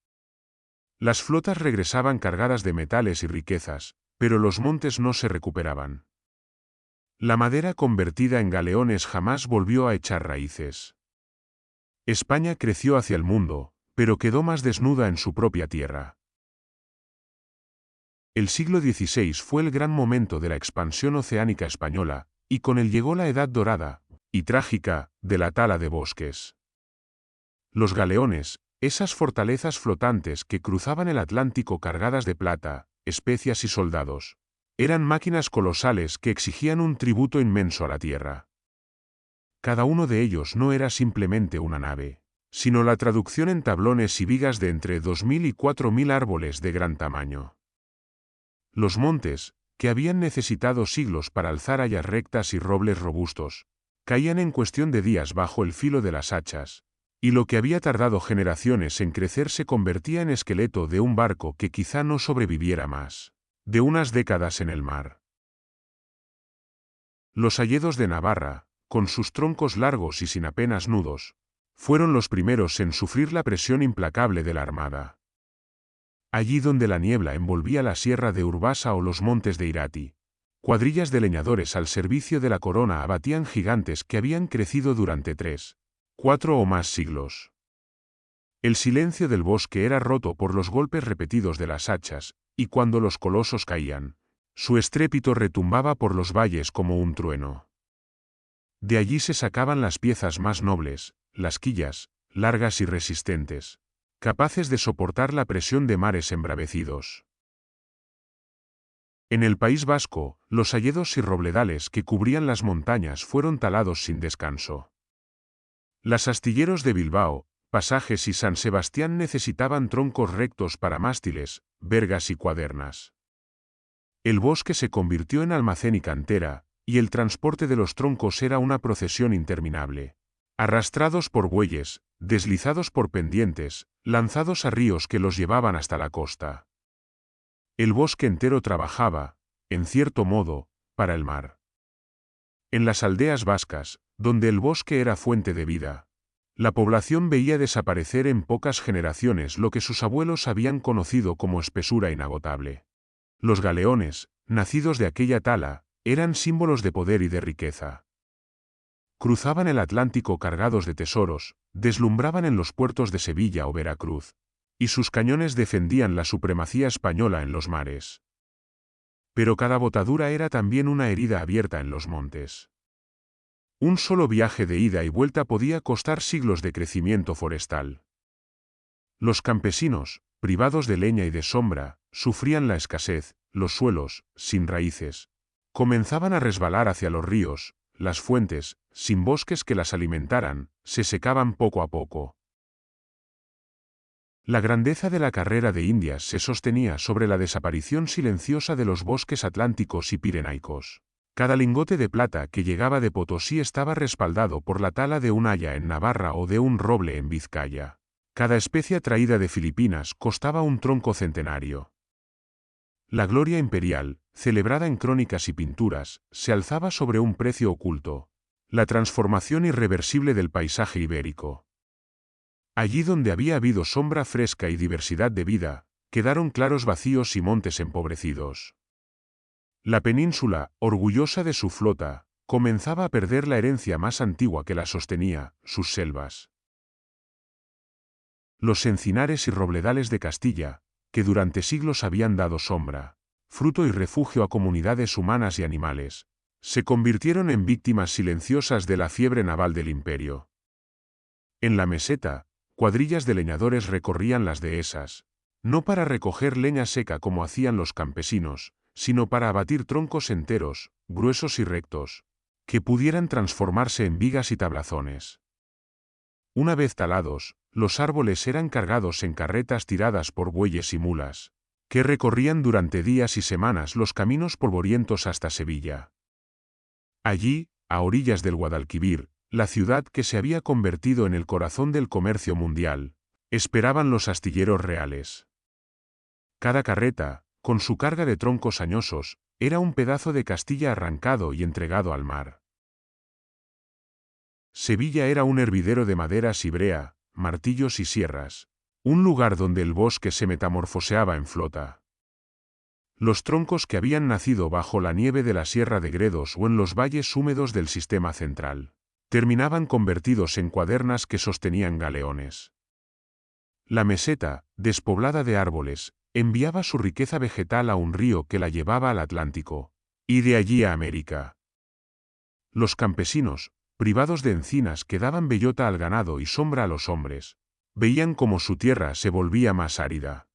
Las flotas regresaban cargadas de metales y riquezas, pero los montes no se recuperaban. La madera convertida en galeones jamás volvió a echar raíces. España creció hacia el mundo, pero quedó más desnuda en su propia tierra. El siglo XVI fue el gran momento de la expansión oceánica española, y con él llegó la edad dorada, y trágica, de la tala de bosques. Los galeones, esas fortalezas flotantes que cruzaban el Atlántico cargadas de plata, especias y soldados, eran máquinas colosales que exigían un tributo inmenso a la tierra. Cada uno de ellos no era simplemente una nave, sino la traducción en tablones y vigas de entre 2000 y 4000 árboles de gran tamaño. Los montes, que habían necesitado siglos para alzar hayas rectas y robles robustos, caían en cuestión de días bajo el filo de las hachas, y lo que había tardado generaciones en crecer se convertía en esqueleto de un barco que quizá no sobreviviera más de unas décadas en el mar. Los hayedos de Navarra, con sus troncos largos y sin apenas nudos, fueron los primeros en sufrir la presión implacable de la Armada. Allí donde la niebla envolvía la sierra de Urbasa o los montes de Irati, cuadrillas de leñadores al servicio de la corona abatían gigantes que habían crecido durante 3, 4 o más siglos. El silencio del bosque era roto por los golpes repetidos de las hachas, y cuando los colosos caían, su estrépito retumbaba por los valles como un trueno. De allí se sacaban las piezas más nobles, las quillas, largas y resistentes, capaces de soportar la presión de mares embravecidos. En el País Vasco, los hayedos y robledales que cubrían las montañas fueron talados sin descanso. Las astilleros de Bilbao, Pasajes y San Sebastián necesitaban troncos rectos para mástiles, vergas y cuadernas. El bosque se convirtió en almacén y cantera, y el transporte de los troncos era una procesión interminable. Arrastrados por bueyes, deslizados por pendientes, lanzados a ríos que los llevaban hasta la costa. El bosque entero trabajaba, en cierto modo, para el mar. En las aldeas vascas, donde el bosque era fuente de vida, la población veía desaparecer en pocas generaciones lo que sus abuelos habían conocido como espesura inagotable. Los galeones, nacidos de aquella tala, eran símbolos de poder y de riqueza. Cruzaban el Atlántico cargados de tesoros, deslumbraban en los puertos de Sevilla o Veracruz, y sus cañones defendían la supremacía española en los mares. Pero cada botadura era también una herida abierta en los montes. Un solo viaje de ida y vuelta podía costar siglos de crecimiento forestal. Los campesinos, privados de leña y de sombra, sufrían la escasez, los suelos, sin raíces, comenzaban a resbalar hacia los ríos, las fuentes, sin bosques que las alimentaran, se secaban poco a poco. La grandeza de la carrera de Indias se sostenía sobre la desaparición silenciosa de los bosques atlánticos y pirenaicos. Cada lingote de plata que llegaba de Potosí estaba respaldado por la tala de un haya en Navarra o de un roble en Vizcaya. Cada especia traída de Filipinas costaba un tronco centenario. La gloria imperial, celebrada en crónicas y pinturas, se alzaba sobre un precio oculto: la transformación irreversible del paisaje ibérico. Allí donde había habido sombra fresca y diversidad de vida, quedaron claros vacíos y montes empobrecidos. La península, orgullosa de su flota, comenzaba a perder la herencia más antigua que la sostenía, sus selvas. Los encinares y robledales de Castilla, que durante siglos habían dado sombra, fruto y refugio a comunidades humanas y animales, se convirtieron en víctimas silenciosas de la fiebre naval del imperio. En la meseta, cuadrillas de leñadores recorrían las dehesas, no para recoger leña seca como hacían los campesinos, sino para abatir troncos enteros, gruesos y rectos, que pudieran transformarse en vigas y tablazones. Una vez talados, los árboles eran cargados en carretas tiradas por bueyes y mulas, que recorrían durante días y semanas los caminos polvorientos hasta Sevilla. Allí, a orillas del Guadalquivir, la ciudad que se había convertido en el corazón del comercio mundial, esperaban los astilleros reales. Cada carreta, con su carga de troncos añosos, era un pedazo de Castilla arrancado y entregado al mar. Sevilla era un hervidero de maderas y brea, martillos y sierras, un lugar donde el bosque se metamorfoseaba en flota. Los troncos que habían nacido bajo la nieve de la Sierra de Gredos o en los valles húmedos del sistema central, terminaban convertidos en cuadernas que sostenían galeones. La meseta, despoblada de árboles, enviaba su riqueza vegetal a un río que la llevaba al Atlántico, y de allí a América. Los campesinos, privados de encinas que daban bellota al ganado y sombra a los hombres, veían cómo su tierra se volvía más árida.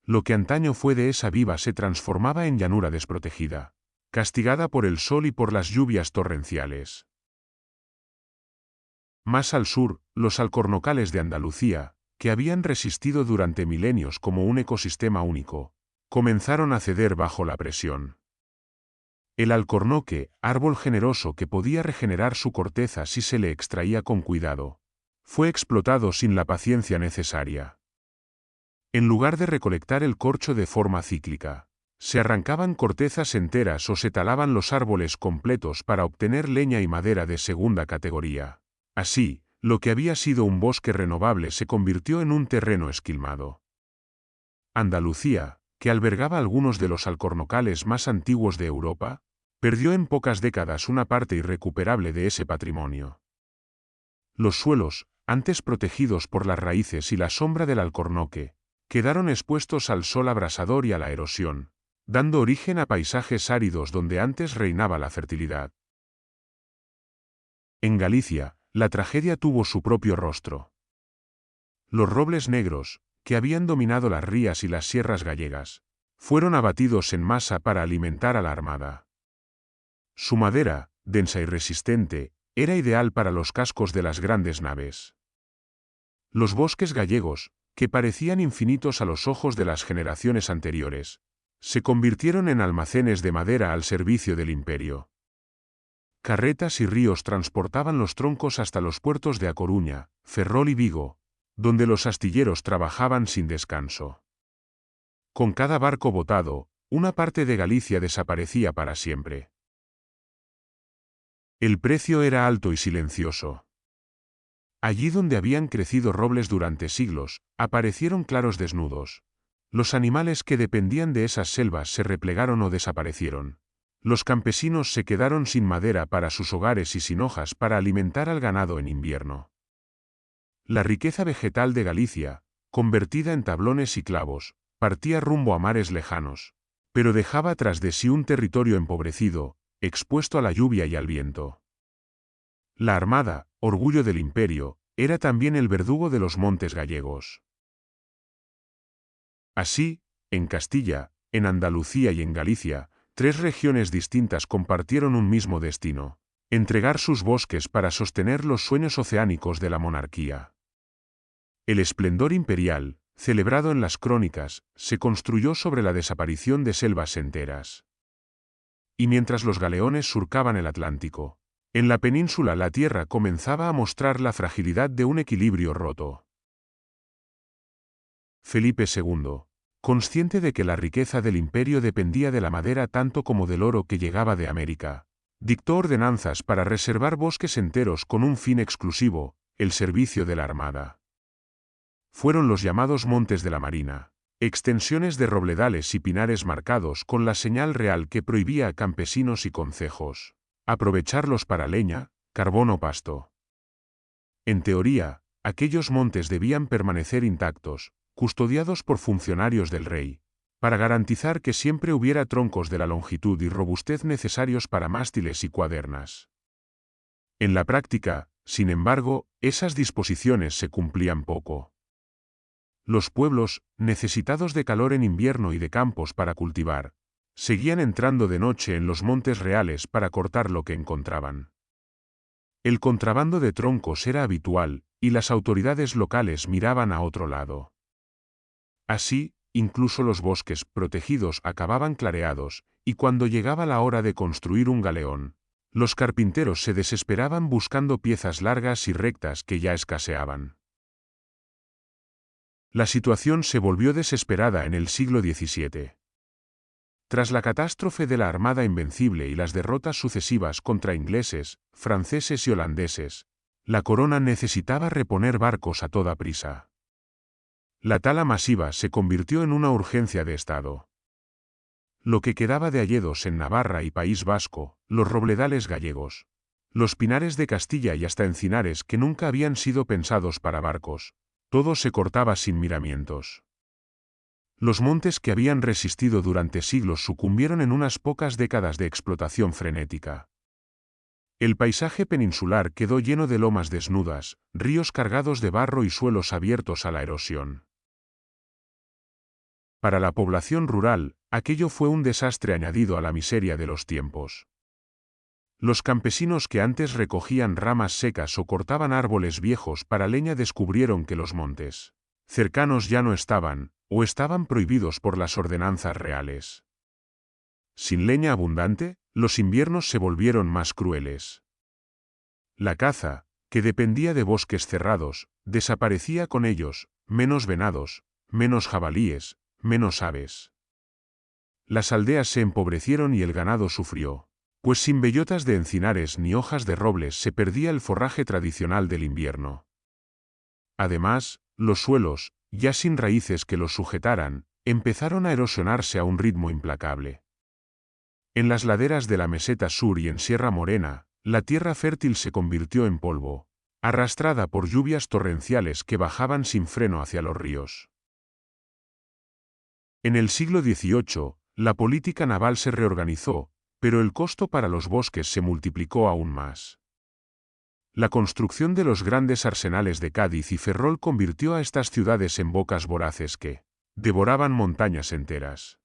Lo que antaño fue dehesa viva se transformaba en llanura desprotegida, castigada por el sol y por las lluvias torrenciales. Más al sur, los alcornocales de Andalucía, que habían resistido durante milenios como un ecosistema único, comenzaron a ceder bajo la presión. El alcornoque, árbol generoso que podía regenerar su corteza si se le extraía con cuidado, fue explotado sin la paciencia necesaria. En lugar de recolectar el corcho de forma cíclica, se arrancaban cortezas enteras o se talaban los árboles completos para obtener leña y madera de segunda categoría. Así, lo que había sido un bosque renovable se convirtió en un terreno esquilmado. Andalucía, que albergaba algunos de los alcornocales más antiguos de Europa, perdió en pocas décadas una parte irrecuperable de ese patrimonio. Los suelos, antes protegidos por las raíces y la sombra del alcornoque, quedaron expuestos al sol abrasador y a la erosión, dando origen a paisajes áridos donde antes reinaba la fertilidad. En Galicia, la tragedia tuvo su propio rostro. Los robles negros, que habían dominado las rías y las sierras gallegas, fueron abatidos en masa para alimentar a la armada. Su madera, densa y resistente, era ideal para los cascos de las grandes naves. Los bosques gallegos, que parecían infinitos a los ojos de las generaciones anteriores, se convirtieron en almacenes de madera al servicio del imperio. Carretas y ríos transportaban los troncos hasta los puertos de A Coruña, Ferrol y Vigo, donde los astilleros trabajaban sin descanso. Con cada barco botado, una parte de Galicia desaparecía para siempre. El precio era alto y silencioso. Allí donde habían crecido robles durante siglos, aparecieron claros desnudos. Los animales que dependían de esas selvas se replegaron o desaparecieron. Los campesinos se quedaron sin madera para sus hogares y sin hojas para alimentar al ganado en invierno. La riqueza vegetal de Galicia, convertida en tablones y clavos, partía rumbo a mares lejanos, pero dejaba tras de sí un territorio empobrecido, expuesto a la lluvia y al viento. La Armada, orgullo del imperio, era también el verdugo de los montes gallegos. Así, en Castilla, en Andalucía y en Galicia, 3 regiones distintas compartieron un mismo destino: entregar sus bosques para sostener los sueños oceánicos de la monarquía. El esplendor imperial, celebrado en las crónicas, se construyó sobre la desaparición de selvas enteras. Y mientras los galeones surcaban el Atlántico, en la península la tierra comenzaba a mostrar la fragilidad de un equilibrio roto. Felipe II, consciente de que la riqueza del imperio dependía de la madera tanto como del oro que llegaba de América, dictó ordenanzas para reservar bosques enteros con un fin exclusivo: el servicio de la Armada. Fueron los llamados Montes de la Marina, extensiones de robledales y pinares marcados con la señal real que prohibía a campesinos y concejos aprovecharlos para leña, carbón o pasto. En teoría, aquellos montes debían permanecer intactos, custodiados por funcionarios del rey, para garantizar que siempre hubiera troncos de la longitud y robustez necesarios para mástiles y cuadernas. En la práctica, sin embargo, esas disposiciones se cumplían poco. Los pueblos, necesitados de calor en invierno y de campos para cultivar, seguían entrando de noche en los montes reales para cortar lo que encontraban. El contrabando de troncos era habitual, y las autoridades locales miraban a otro lado. Así, incluso los bosques protegidos acababan clareados, y cuando llegaba la hora de construir un galeón, los carpinteros se desesperaban buscando piezas largas y rectas que ya escaseaban. La situación se volvió desesperada en el siglo XVII. Tras la catástrofe de la Armada Invencible y las derrotas sucesivas contra ingleses, franceses y holandeses, la corona necesitaba reponer barcos a toda prisa. La tala masiva se convirtió en una urgencia de Estado. Lo que quedaba de hayedos en Navarra y País Vasco, los robledales gallegos, los pinares de Castilla y hasta encinares que nunca habían sido pensados para barcos, todo se cortaba sin miramientos. Los montes que habían resistido durante siglos sucumbieron en unas pocas décadas de explotación frenética. El paisaje peninsular quedó lleno de lomas desnudas, ríos cargados de barro y suelos abiertos a la erosión. Para la población rural, aquello fue un desastre añadido a la miseria de los tiempos. Los campesinos que antes recogían ramas secas o cortaban árboles viejos para leña descubrieron que los montes cercanos ya no estaban, o estaban prohibidos por las ordenanzas reales. Sin leña abundante, los inviernos se volvieron más crueles. La caza, que dependía de bosques cerrados, desaparecía con ellos: menos venados, menos jabalíes, menos aves. Las aldeas se empobrecieron y el ganado sufrió, pues sin bellotas de encinares ni hojas de robles se perdía el forraje tradicional del invierno. Además, los suelos, ya sin raíces que los sujetaran, empezaron a erosionarse a un ritmo implacable. En las laderas de la meseta sur y en Sierra Morena, la tierra fértil se convirtió en polvo, arrastrada por lluvias torrenciales que bajaban sin freno hacia los ríos. En el siglo XVIII, la política naval se reorganizó, pero el costo para los bosques se multiplicó aún más. La construcción de los grandes arsenales de Cádiz y Ferrol convirtió a estas ciudades en bocas voraces que devoraban montañas enteras.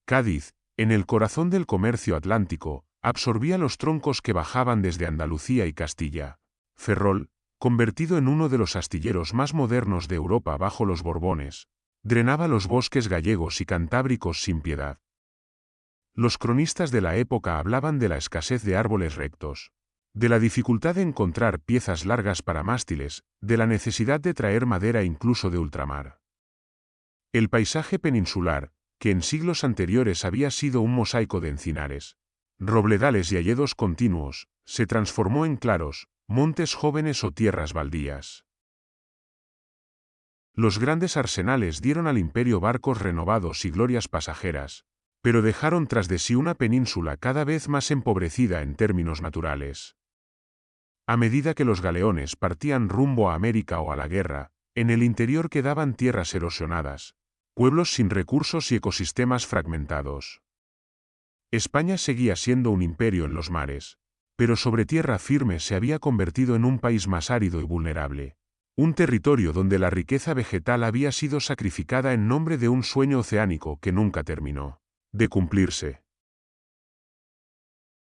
Cádiz, en el corazón del comercio atlántico, absorbía los troncos que bajaban desde Andalucía y Castilla. Ferrol, convertido en uno de los astilleros más modernos de Europa bajo los Borbones, drenaba los bosques gallegos y cantábricos sin piedad. Los cronistas de la época hablaban de la escasez de árboles rectos, de la dificultad de encontrar piezas largas para mástiles, de la necesidad de traer madera incluso de ultramar. El paisaje peninsular, que en siglos anteriores había sido un mosaico de encinares, robledales y hayedos continuos, se transformó en claros, montes jóvenes o tierras baldías. Los grandes arsenales dieron al imperio barcos renovados y glorias pasajeras, pero dejaron tras de sí una península cada vez más empobrecida en términos naturales. A medida que los galeones partían rumbo a América o a la guerra, en el interior quedaban tierras erosionadas, pueblos sin recursos y ecosistemas fragmentados. España seguía siendo un imperio en los mares, pero sobre tierra firme se había convertido en un país más árido y vulnerable, un territorio donde la riqueza vegetal había sido sacrificada en nombre de un sueño oceánico que nunca terminó de cumplirse.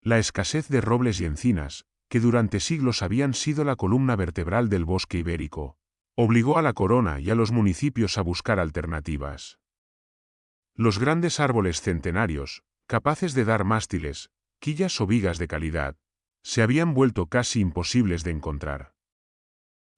La escasez de robles y encinas, que durante siglos habían sido la columna vertebral del bosque ibérico, obligó a la corona y a los municipios a buscar alternativas. Los grandes árboles centenarios, capaces de dar mástiles, quillas o vigas de calidad, se habían vuelto casi imposibles de encontrar.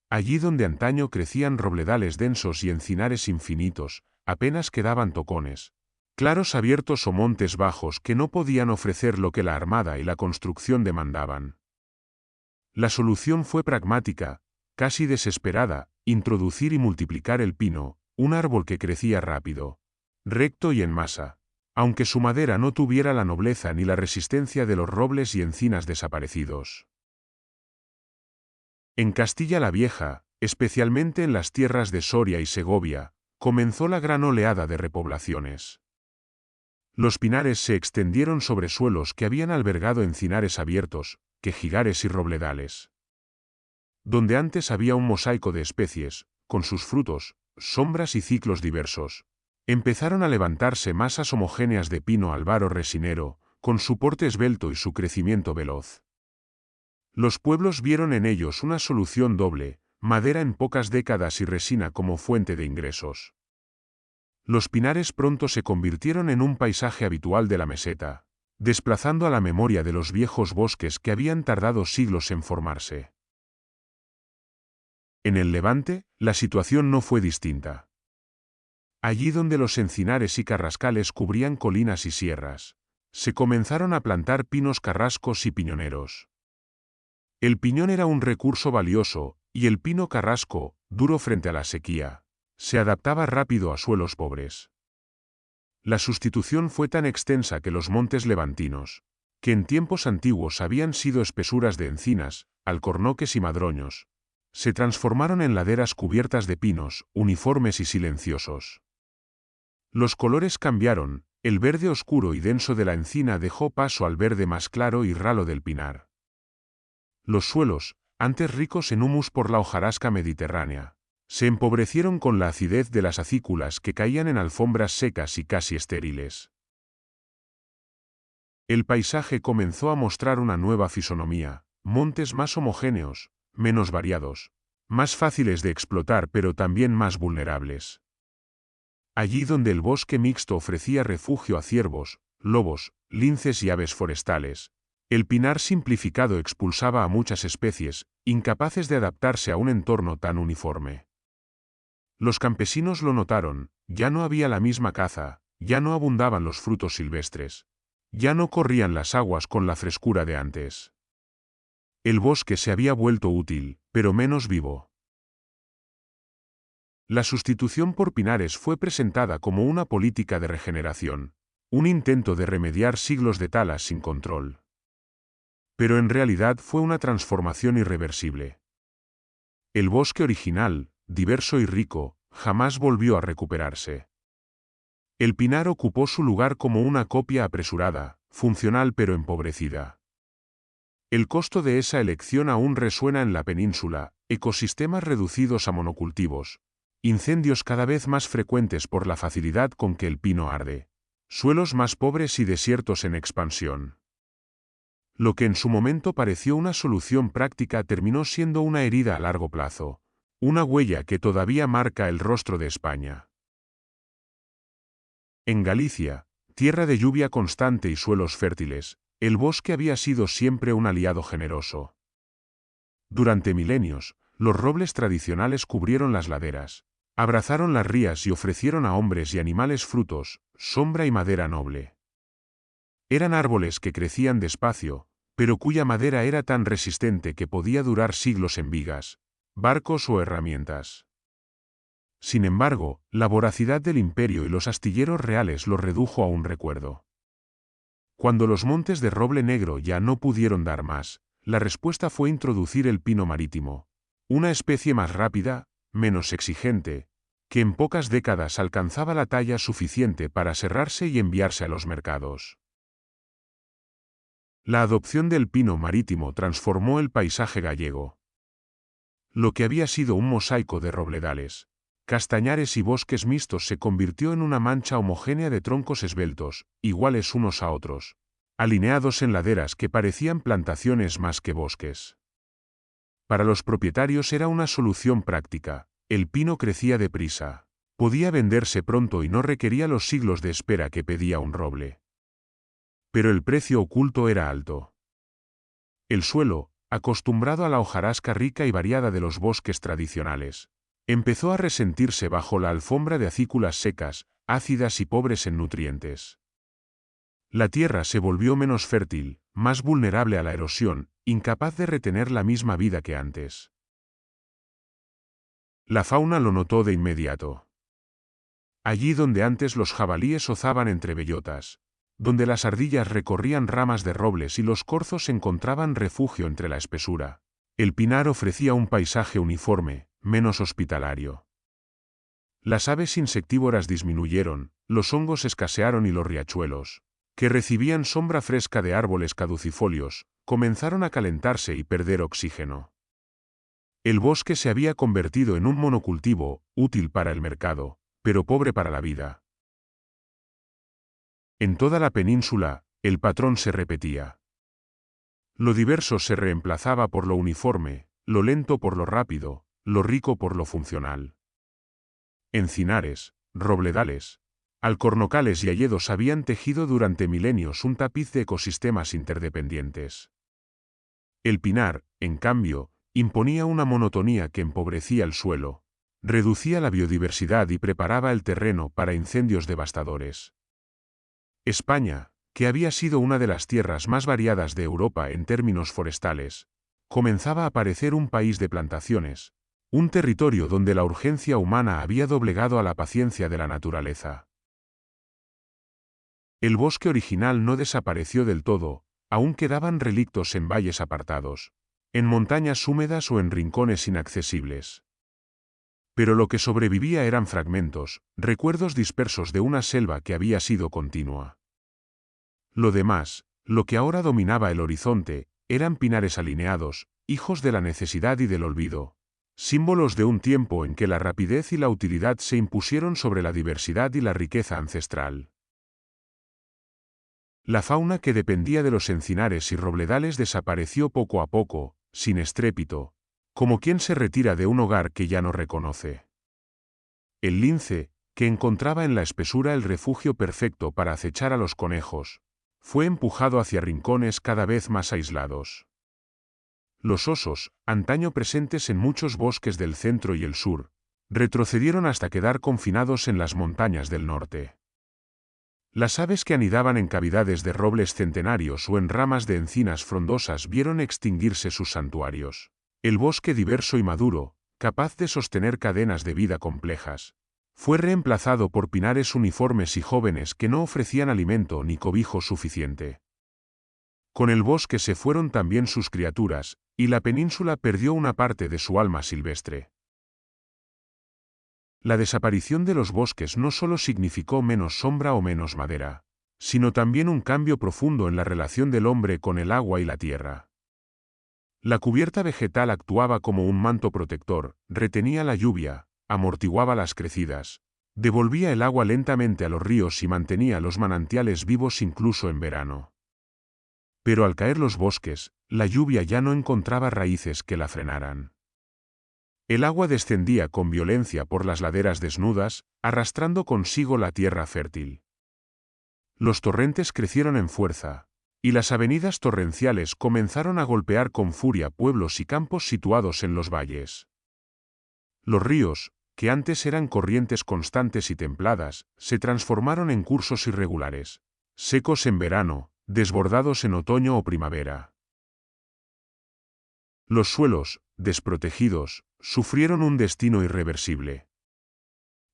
Allí donde antaño crecían robledales densos y encinares infinitos, apenas quedaban tocones, claros abiertos o montes bajos que no podían ofrecer lo que la armada y la construcción demandaban. La solución fue pragmática, casi desesperada: introducir y multiplicar el pino, un árbol que crecía rápido, recto y en masa, aunque su madera no tuviera la nobleza ni la resistencia de los robles y encinas desaparecidos. En Castilla la Vieja, especialmente en las tierras de Soria y Segovia, comenzó la gran oleada de repoblaciones. Los pinares se extendieron sobre suelos que habían albergado encinares abiertos, quejigares y robledales. Donde antes había un mosaico de especies, con sus frutos, sombras y ciclos diversos, empezaron a levantarse masas homogéneas de pino albar o resinero, con su porte esbelto y su crecimiento veloz. Los pueblos vieron en ellos una solución doble: madera en pocas décadas y resina como fuente de ingresos. Los pinares pronto se convirtieron en un paisaje habitual de la meseta, desplazando a la memoria de los viejos bosques que habían tardado siglos en formarse. En el Levante, la situación no fue distinta. Allí donde los encinares y carrascales cubrían colinas y sierras, se comenzaron a plantar pinos carrascos y piñoneros. El piñón era un recurso valioso, y el pino carrasco, duro frente a la sequía, se adaptaba rápido a suelos pobres. La sustitución fue tan extensa que los montes levantinos, que en tiempos antiguos habían sido espesuras de encinas, alcornoques y madroños, se transformaron en laderas cubiertas de pinos, uniformes y silenciosos. Los colores cambiaron: el verde oscuro y denso de la encina dejó paso al verde más claro y ralo del pinar. Los suelos, antes ricos en humus por la hojarasca mediterránea, se empobrecieron con la acidez de las acículas que caían en alfombras secas y casi estériles. El paisaje comenzó a mostrar una nueva fisonomía: montes más homogéneos, menos variados, más fáciles de explotar pero también más vulnerables. Allí donde el bosque mixto ofrecía refugio a ciervos, lobos, linces y aves forestales, el pinar simplificado expulsaba a muchas especies, incapaces de adaptarse a un entorno tan uniforme. Los campesinos lo notaron: ya no había la misma caza, ya no abundaban los frutos silvestres, ya no corrían las aguas con la frescura de antes. El bosque se había vuelto útil, pero menos vivo. La sustitución por pinares fue presentada como una política de regeneración, un intento de remediar siglos de talas sin control. Pero en realidad fue una transformación irreversible. El bosque original, diverso y rico, jamás volvió a recuperarse. El pinar ocupó su lugar como una copia apresurada, funcional pero empobrecida. El costo de esa elección aún resuena en la península: ecosistemas reducidos a monocultivos, incendios cada vez más frecuentes por la facilidad con que el pino arde, suelos más pobres y desiertos en expansión. Lo que en su momento pareció una solución práctica terminó siendo una herida a largo plazo, una huella que todavía marca el rostro de España. En Galicia, Tierra de lluvia constante y suelos fértiles, el bosque había sido siempre un aliado generoso. Durante milenios, los robles tradicionales cubrieron las laderas, abrazaron las rías y ofrecieron a hombres y animales frutos, sombra y madera noble. Eran árboles que crecían despacio, pero cuya madera era tan resistente que podía durar siglos en vigas, barcos o herramientas. Sin embargo, la voracidad del imperio y los astilleros reales los redujo a un recuerdo. Cuando los montes de roble negro ya no pudieron dar más, la respuesta fue introducir el pino marítimo, una especie más rápida, menos exigente, que en pocas décadas alcanzaba la talla suficiente para serrarse y enviarse a los mercados. La adopción del pino marítimo transformó el paisaje gallego. Lo que había sido un mosaico de robledales, castañares y bosques mixtos se convirtió en una mancha homogénea de troncos esbeltos, iguales unos a otros, alineados en laderas que parecían plantaciones más que bosques. Para los propietarios era una solución práctica, el pino crecía deprisa, podía venderse pronto y no requería los siglos de espera que pedía un roble. Pero el precio oculto era alto. El suelo, acostumbrado a la hojarasca rica y variada de los bosques tradicionales, empezó a resentirse bajo la alfombra de acículas secas, ácidas y pobres en nutrientes. La tierra se volvió menos fértil, más vulnerable a la erosión, incapaz de retener la misma vida que antes. La fauna lo notó de inmediato. Allí donde antes los jabalíes ozaban entre bellotas, donde las ardillas recorrían ramas de robles y los corzos encontraban refugio entre la espesura, el pinar ofrecía un paisaje uniforme, menos hospitalario. Las aves insectívoras disminuyeron, los hongos escasearon y los riachuelos, que recibían sombra fresca de árboles caducifolios, comenzaron a calentarse y perder oxígeno. El bosque se había convertido en un monocultivo, útil para el mercado, pero pobre para la vida. En toda la península, el patrón se repetía. Lo diverso se reemplazaba por lo uniforme, lo lento por lo rápido, lo rico por lo funcional. Encinares, robledales, alcornocales y hayedos habían tejido durante milenios un tapiz de ecosistemas interdependientes. El pinar, en cambio, imponía una monotonía que empobrecía el suelo, reducía la biodiversidad y preparaba el terreno para incendios devastadores. España, que había sido una de las tierras más variadas de Europa en términos forestales, comenzaba a parecer un país de plantaciones, un territorio donde la urgencia humana había doblegado a la paciencia de la naturaleza. El bosque original no desapareció del todo, aún quedaban relictos en valles apartados, en montañas húmedas o en rincones inaccesibles. Pero lo que sobrevivía eran fragmentos, recuerdos dispersos de una selva que había sido continua. Lo demás, lo que ahora dominaba el horizonte, eran pinares alineados, hijos de la necesidad y del olvido, símbolos de un tiempo en que la rapidez y la utilidad se impusieron sobre la diversidad y la riqueza ancestral. La fauna que dependía de los encinares y robledales desapareció poco a poco, sin estrépito, como quien se retira de un hogar que ya no reconoce. El lince, que encontraba en la espesura el refugio perfecto para acechar a los conejos, fue empujado hacia rincones cada vez más aislados. Los osos, antaño presentes en muchos bosques del centro y el sur, retrocedieron hasta quedar confinados en las montañas del norte. Las aves que anidaban en cavidades de robles centenarios o en ramas de encinas frondosas vieron extinguirse sus santuarios. El bosque diverso y maduro, capaz de sostener cadenas de vida complejas, fue reemplazado por pinares uniformes y jóvenes que no ofrecían alimento ni cobijo suficiente. Con el bosque se fueron también sus criaturas, y la península perdió una parte de su alma silvestre. La desaparición de los bosques no solo significó menos sombra o menos madera, sino también un cambio profundo en la relación del hombre con el agua y la tierra. La cubierta vegetal actuaba como un manto protector, retenía la lluvia, amortiguaba las crecidas, devolvía el agua lentamente a los ríos y mantenía los manantiales vivos incluso en verano. Pero al caer los bosques, la lluvia ya no encontraba raíces que la frenaran. El agua descendía con violencia por las laderas desnudas, arrastrando consigo la tierra fértil. Los torrentes crecieron en fuerza, y las avenidas torrenciales comenzaron a golpear con furia pueblos y campos situados en los valles. Los ríos, que antes eran corrientes constantes y templadas, se transformaron en cursos irregulares, secos en verano, desbordados en otoño o primavera. Los suelos, desprotegidos, sufrieron un destino irreversible.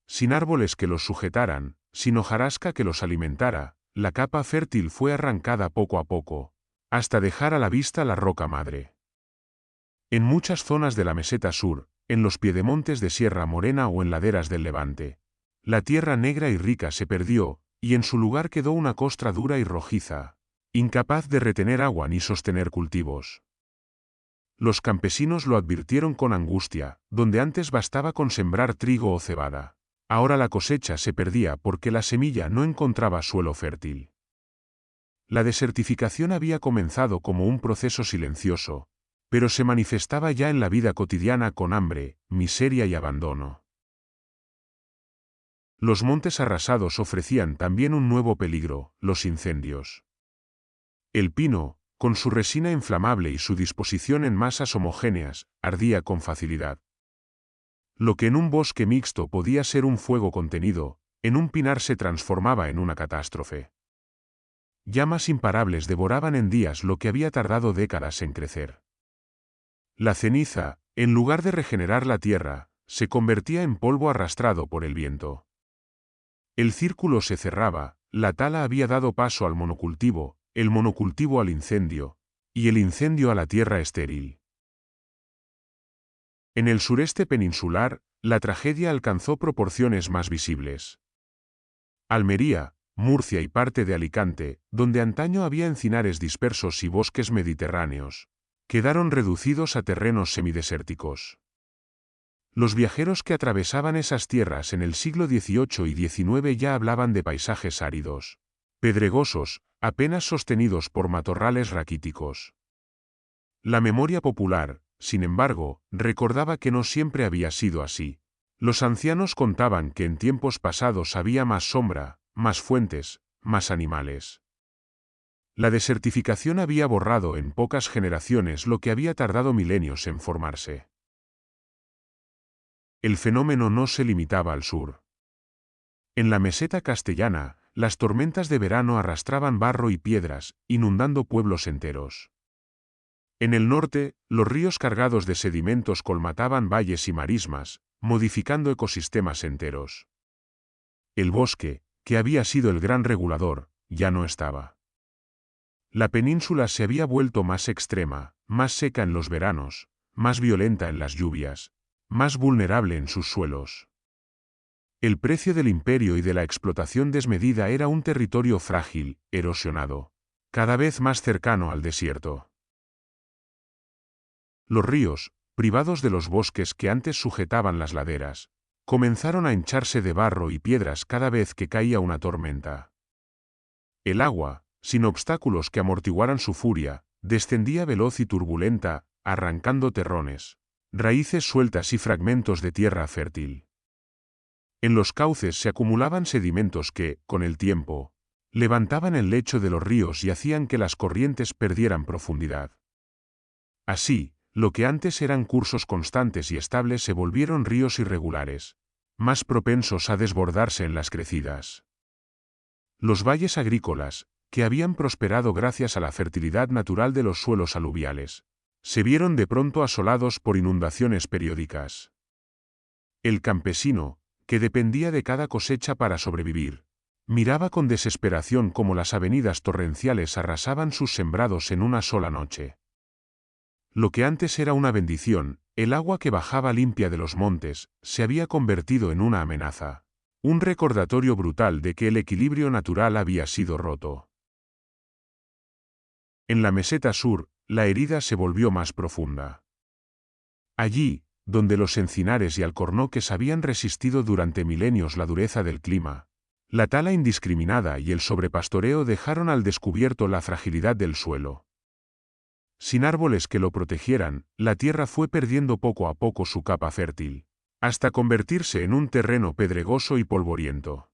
Sin árboles que los sujetaran, sin hojarasca que los alimentara, la capa fértil fue arrancada poco a poco, hasta dejar a la vista la roca madre. En muchas zonas de la meseta sur, en los piedemontes de Sierra Morena o en laderas del Levante, la tierra negra y rica se perdió, y en su lugar quedó una costra dura y rojiza, incapaz de retener agua ni sostener cultivos. Los campesinos lo advirtieron con angustia, donde antes bastaba con sembrar trigo o cebada. Ahora la cosecha se perdía porque la semilla no encontraba suelo fértil. La desertificación había comenzado como un proceso silencioso, pero se manifestaba ya en la vida cotidiana con hambre, miseria y abandono. Los montes arrasados ofrecían también un nuevo peligro, los incendios. El pino, con su resina inflamable y su disposición en masas homogéneas, ardía con facilidad. Lo que en un bosque mixto podía ser un fuego contenido, en un pinar se transformaba en una catástrofe. Llamas imparables devoraban en días lo que había tardado décadas en crecer. La ceniza, en lugar de regenerar la tierra, se convertía en polvo arrastrado por el viento. El círculo se cerraba, la tala había dado paso al monocultivo, el monocultivo al incendio, y el incendio a la tierra estéril. En el sureste peninsular, la tragedia alcanzó proporciones más visibles. Almería, Murcia y parte de Alicante, donde antaño había encinares dispersos y bosques mediterráneos, quedaron reducidos a terrenos semidesérticos. Los viajeros que atravesaban esas tierras en el siglo XVIII y XIX ya hablaban de paisajes áridos, pedregosos, apenas sostenidos por matorrales raquíticos. La memoria popular, sin embargo, recordaba que no siempre había sido así. Los ancianos contaban que en tiempos pasados había más sombra, más fuentes, más animales. La desertificación había borrado en pocas generaciones lo que había tardado milenios en formarse. El fenómeno no se limitaba al sur. En la meseta castellana, las tormentas de verano arrastraban barro y piedras, inundando pueblos enteros. En el norte, los ríos cargados de sedimentos colmataban valles y marismas, modificando ecosistemas enteros. El bosque, que había sido el gran regulador, ya no estaba. La península se había vuelto más extrema, más seca en los veranos, más violenta en las lluvias, más vulnerable en sus suelos. El precio del imperio y de la explotación desmedida era un territorio frágil, erosionado, cada vez más cercano al desierto. Los ríos, privados de los bosques que antes sujetaban las laderas, comenzaron a hincharse de barro y piedras cada vez que caía una tormenta. El agua, sin obstáculos que amortiguaran su furia, descendía veloz y turbulenta, arrancando terrones, raíces sueltas y fragmentos de tierra fértil. En los cauces se acumulaban sedimentos que, con el tiempo, levantaban el lecho de los ríos y hacían que las corrientes perdieran profundidad. Así, lo que antes eran cursos constantes y estables se volvieron ríos irregulares, más propensos a desbordarse en las crecidas. Los valles agrícolas, que habían prosperado gracias a la fertilidad natural de los suelos aluviales, se vieron de pronto asolados por inundaciones periódicas. El campesino, que dependía de cada cosecha para sobrevivir, miraba con desesperación cómo las avenidas torrenciales arrasaban sus sembrados en una sola noche. Lo que antes era una bendición, el agua que bajaba limpia de los montes, se había convertido en una amenaza, un recordatorio brutal de que el equilibrio natural había sido roto. En la meseta sur, la herida se volvió más profunda. Allí, donde los encinares y alcornoques habían resistido durante milenios la dureza del clima, la tala indiscriminada y el sobrepastoreo dejaron al descubierto la fragilidad del suelo. Sin árboles que lo protegieran, la tierra fue perdiendo poco a poco su capa fértil, hasta convertirse en un terreno pedregoso y polvoriento.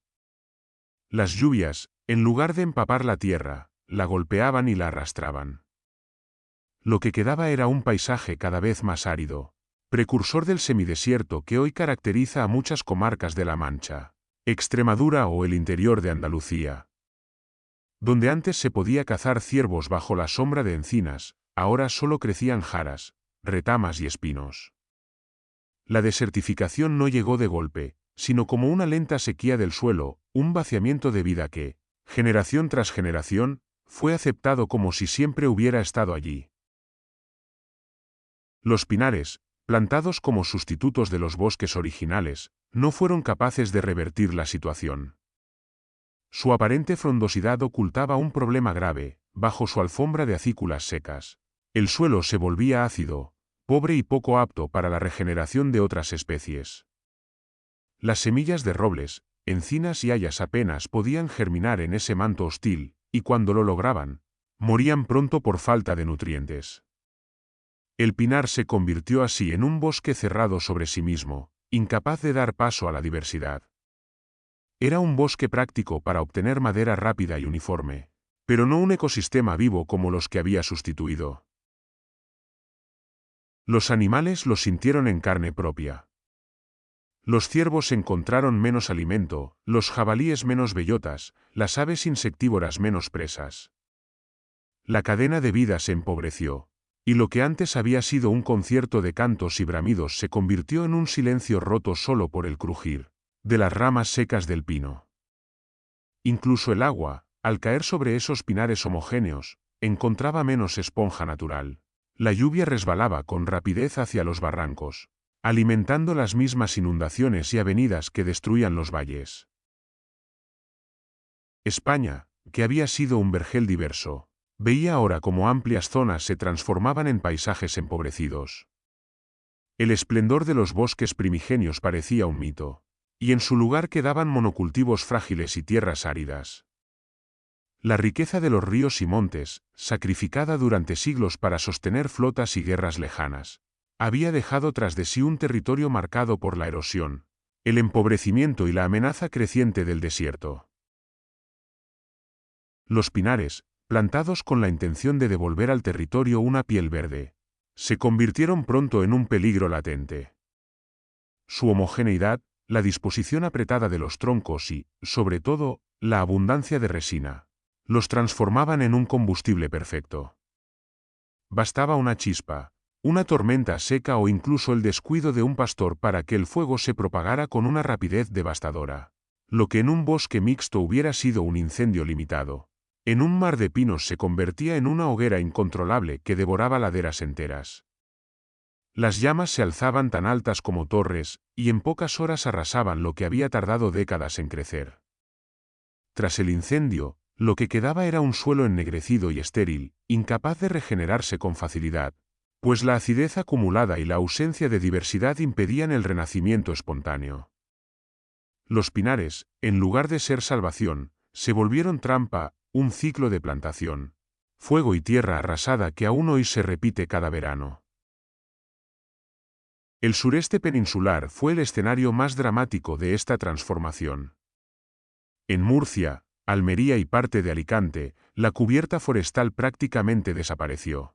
Las lluvias, En lugar de empapar la tierra, la golpeaban y la arrastraban. Lo que quedaba era un paisaje cada vez más árido, precursor del semidesierto que hoy caracteriza a muchas comarcas de La Mancha, Extremadura o el interior de Andalucía. Donde antes se podía cazar ciervos bajo la sombra de encinas, ahora solo crecían jaras, retamas y espinos. La desertificación no llegó de golpe, sino como una lenta sequía del suelo, un vaciamiento de vida que, generación tras generación, fue aceptado como si siempre hubiera estado allí. Los pinares, plantados como sustitutos de los bosques originales, no fueron capaces de revertir la situación. Su aparente frondosidad ocultaba un problema grave, bajo su alfombra de acículas secas. El suelo se volvía ácido, pobre y poco apto para la regeneración de otras especies. Las semillas de robles, encinas y hayas apenas podían germinar en ese manto hostil, y cuando lo lograban, morían pronto por falta de nutrientes. El pinar se convirtió así en un bosque cerrado sobre sí mismo, incapaz de dar paso a la diversidad. Era un bosque práctico para obtener madera rápida y uniforme, pero no un ecosistema vivo como los que había sustituido. Los animales lo sintieron en carne propia. Los ciervos encontraron menos alimento, los jabalíes menos bellotas, las aves insectívoras menos presas. La cadena de vida se empobreció, y lo que antes había sido un concierto de cantos y bramidos se convirtió en un silencio roto solo por el crujir de las ramas secas del pino. Incluso el agua, al caer sobre esos pinares homogéneos, encontraba menos esponja natural. La lluvia resbalaba con rapidez hacia los barrancos, alimentando las mismas inundaciones y avenidas que destruían los valles. España, que había sido un vergel diverso, veía ahora cómo amplias zonas se transformaban en paisajes empobrecidos. El esplendor de los bosques primigenios parecía un mito, y en su lugar quedaban monocultivos frágiles y tierras áridas. La riqueza de los ríos y montes, sacrificada durante siglos para sostener flotas y guerras lejanas, había dejado tras de sí un territorio marcado por la erosión, el empobrecimiento y la amenaza creciente del desierto. Los pinares, plantados con la intención de devolver al territorio una piel verde, se convirtieron pronto en un peligro latente. Su homogeneidad, la disposición apretada de los troncos y, sobre todo, la abundancia de resina, los transformaban en un combustible perfecto. Bastaba una chispa, una tormenta seca o incluso el descuido de un pastor para que el fuego se propagara con una rapidez devastadora. Lo que en un bosque mixto hubiera sido un incendio limitado, en un mar de pinos se convertía en una hoguera incontrolable que devoraba laderas enteras. Las llamas se alzaban tan altas como torres, y en pocas horas arrasaban lo que había tardado décadas en crecer. Tras el incendio, lo que quedaba era un suelo ennegrecido y estéril, incapaz de regenerarse con facilidad, pues la acidez acumulada y la ausencia de diversidad impedían el renacimiento espontáneo. Los pinares, en lugar de ser salvación, se volvieron trampa, un ciclo de plantación, fuego y tierra arrasada que aún hoy se repite cada verano. El sureste peninsular fue el escenario más dramático de esta transformación. En Murcia, Almería y parte de Alicante, la cubierta forestal prácticamente desapareció.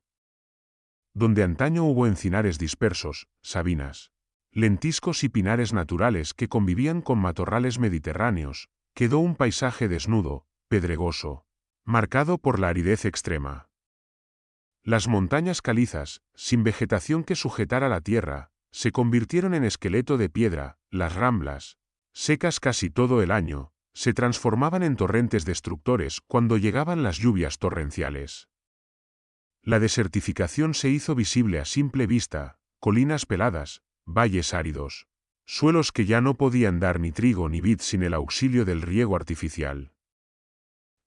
Donde antaño hubo encinares dispersos, sabinas, lentiscos y pinares naturales que convivían con matorrales mediterráneos, quedó un paisaje desnudo, pedregoso, marcado por la aridez extrema. Las montañas calizas, sin vegetación que sujetara la tierra, se convirtieron en esqueleto de piedra, las ramblas, secas casi todo el año, se transformaban en torrentes destructores cuando llegaban las lluvias torrenciales. La desertificación se hizo visible a simple vista, colinas peladas, valles áridos, suelos que ya no podían dar ni trigo ni vid sin el auxilio del riego artificial.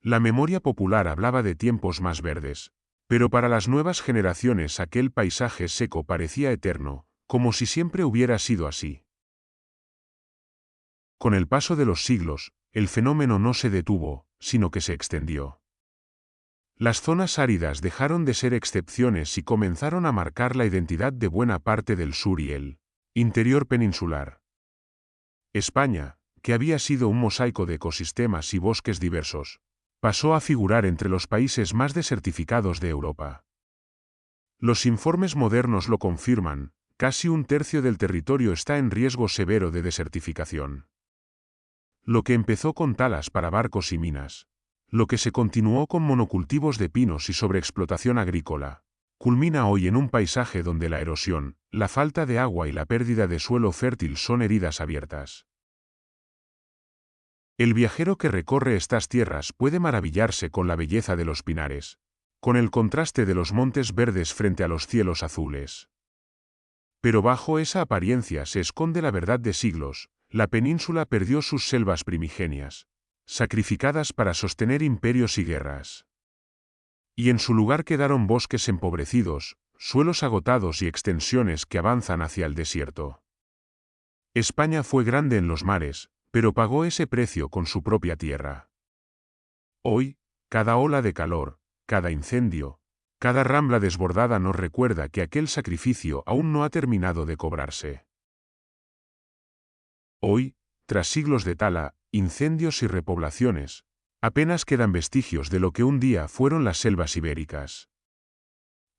La memoria popular hablaba de tiempos más verdes, pero para las nuevas generaciones aquel paisaje seco parecía eterno, como si siempre hubiera sido así. Con el paso de los siglos, el fenómeno no se detuvo, sino que se extendió. Las zonas áridas dejaron de ser excepciones y comenzaron a marcar la identidad de buena parte del sur y el interior peninsular. España, que había sido un mosaico de ecosistemas y bosques diversos, pasó a figurar entre los países más desertificados de Europa. Los informes modernos lo confirman, casi un tercio del territorio está en riesgo severo de desertificación. Lo que empezó con talas para barcos y minas, lo que se continuó con monocultivos de pinos y sobreexplotación agrícola, culmina hoy en un paisaje donde la erosión, la falta de agua y la pérdida de suelo fértil son heridas abiertas. El viajero que recorre estas tierras puede maravillarse con la belleza de los pinares, con el contraste de los montes verdes frente a los cielos azules. Pero bajo esa apariencia se esconde la verdad de siglos: la península perdió sus selvas primigenias, sacrificadas para sostener imperios y guerras. Y en su lugar quedaron bosques empobrecidos, suelos agotados y extensiones que avanzan hacia el desierto. España fue grande en los mares, pero pagó ese precio con su propia tierra. Hoy, cada ola de calor, cada incendio, cada rambla desbordada nos recuerda que aquel sacrificio aún no ha terminado de cobrarse. Hoy, tras siglos de tala, incendios y repoblaciones, apenas quedan vestigios de lo que un día fueron las selvas ibéricas.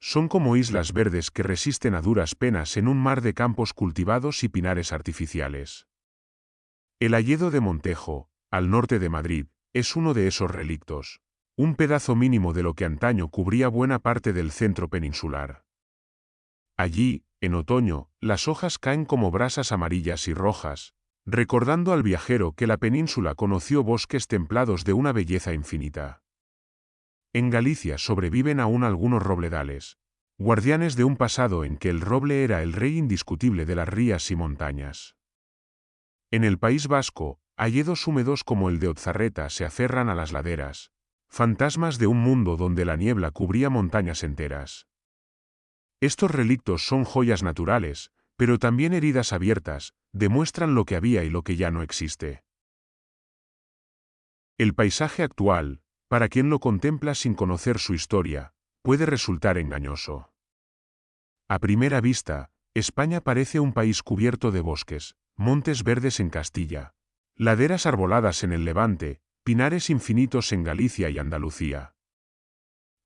Son como islas verdes que resisten a duras penas en un mar de campos cultivados y pinares artificiales. El hayedo de Montejo, al norte de Madrid, es uno de esos relictos, un pedazo mínimo de lo que antaño cubría buena parte del centro peninsular. Allí, en otoño, las hojas caen como brasas amarillas y rojas, recordando al viajero que la península conoció bosques templados de una belleza infinita. En Galicia sobreviven aún algunos robledales, guardianes de un pasado en que el roble era el rey indiscutible de las rías y montañas. En el País Vasco, hayedos húmedos como el de Otzarreta se aferran a las laderas, fantasmas de un mundo donde la niebla cubría montañas enteras. Estos relictos son joyas naturales, pero también heridas abiertas, demuestran lo que había y lo que ya no existe. El paisaje actual, para quien lo contempla sin conocer su historia, puede resultar engañoso. A primera vista, España parece un país cubierto de bosques, montes verdes en Castilla, laderas arboladas en el Levante, pinares infinitos en Galicia y Andalucía.